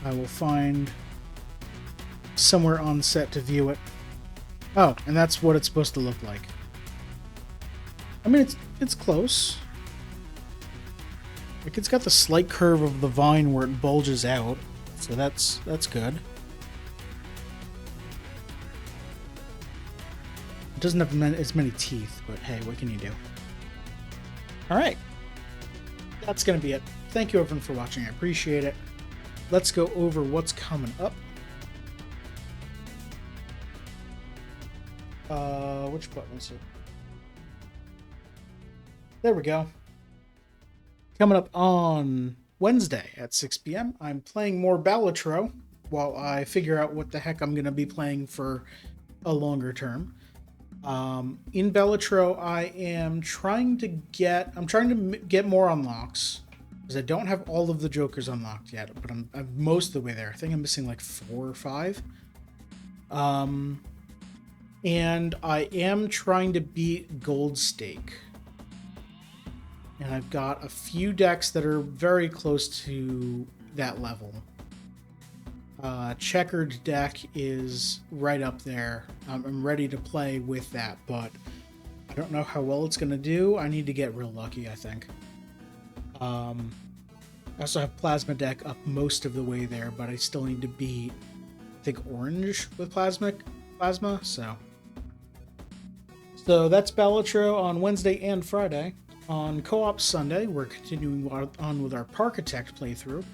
I will find somewhere on set to view it. Oh, and that's what it's supposed to look like. I mean, it's close. Like, it's got the slight curve of the vine where it bulges out, so that's good. It doesn't have as many teeth, but hey, what can you do? Alright. That's going to be it. Thank you everyone for watching. I appreciate it. Let's go over what's coming up. Which button is it? There we go. Coming up on Wednesday at 6 p.m. I'm playing more Balatro while I figure out what the heck I'm going to be playing for a longer term. In Bellatro, I'm trying to get more unlocks because I don't have all of the Jokers unlocked yet, but I'm most of the way there. I think I'm missing like 4 or 5. And I am trying to beat Gold Stake. And I've got a few decks that are very close to that level. Checkered deck is right up there. I'm ready to play with that, but I don't know how well it's going to do. I need to get real lucky, I think. I also have Plasma deck up most of the way there, but I still need to beat, I think, Orange with Plasma, so that's Bellatro on Wednesday and Friday. On Co-op Sunday, we're continuing on with our Parkitect playthrough.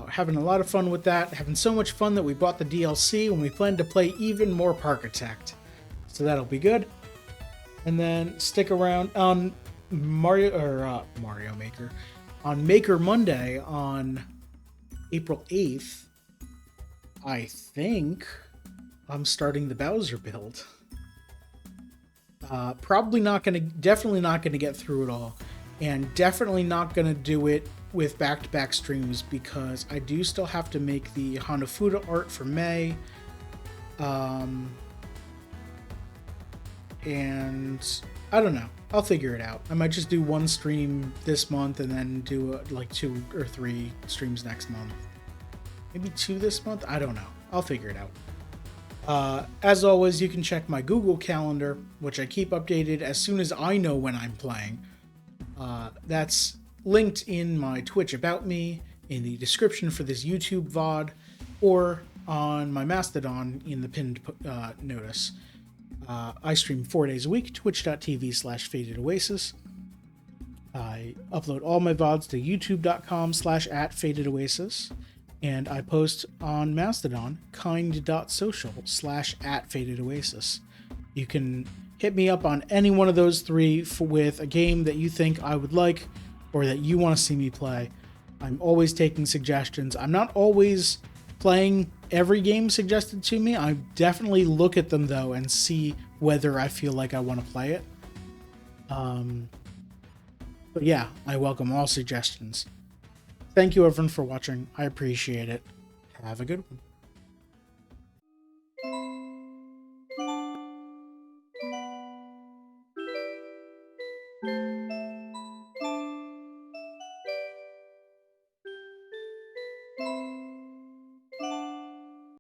Having a lot of fun with that. Having so much fun that we bought the DLC when we plan to play even more Parkitect. So that'll be good. And then stick around on Mario Maker. On Maker Monday on April 8th, I think I'm starting the Bowser build. Definitely not gonna get through it all, and definitely not gonna do it with back-to-back streams because I do still have to make the Hanafuda art for May, and I don't know. I'll figure it out. I might just do one stream this month and then do like 2 or 3 streams next month. Maybe 2 this month. I don't know. I'll figure it out. As always, you can check my Google Calendar, which I keep updated as soon as I know when I'm playing. That's linked in my Twitch About Me, in the description for this YouTube VOD, or on my Mastodon in the pinned notice. I stream 4 days a week, twitch.tv/FadedOasis. I upload all my VODs to youtube.com/@FadedOasis. And I post on Mastodon, kind.social/@FadedOasis. You can hit me up on any one of those 3 with a game that you think I would like or that you want to see me play. I'm always taking suggestions. I'm not always playing every game suggested to me. I definitely look at them, though, and see whether I feel like I want to play it. But yeah, I welcome all suggestions. Thank you, everyone, for watching. I appreciate it. Have a good one.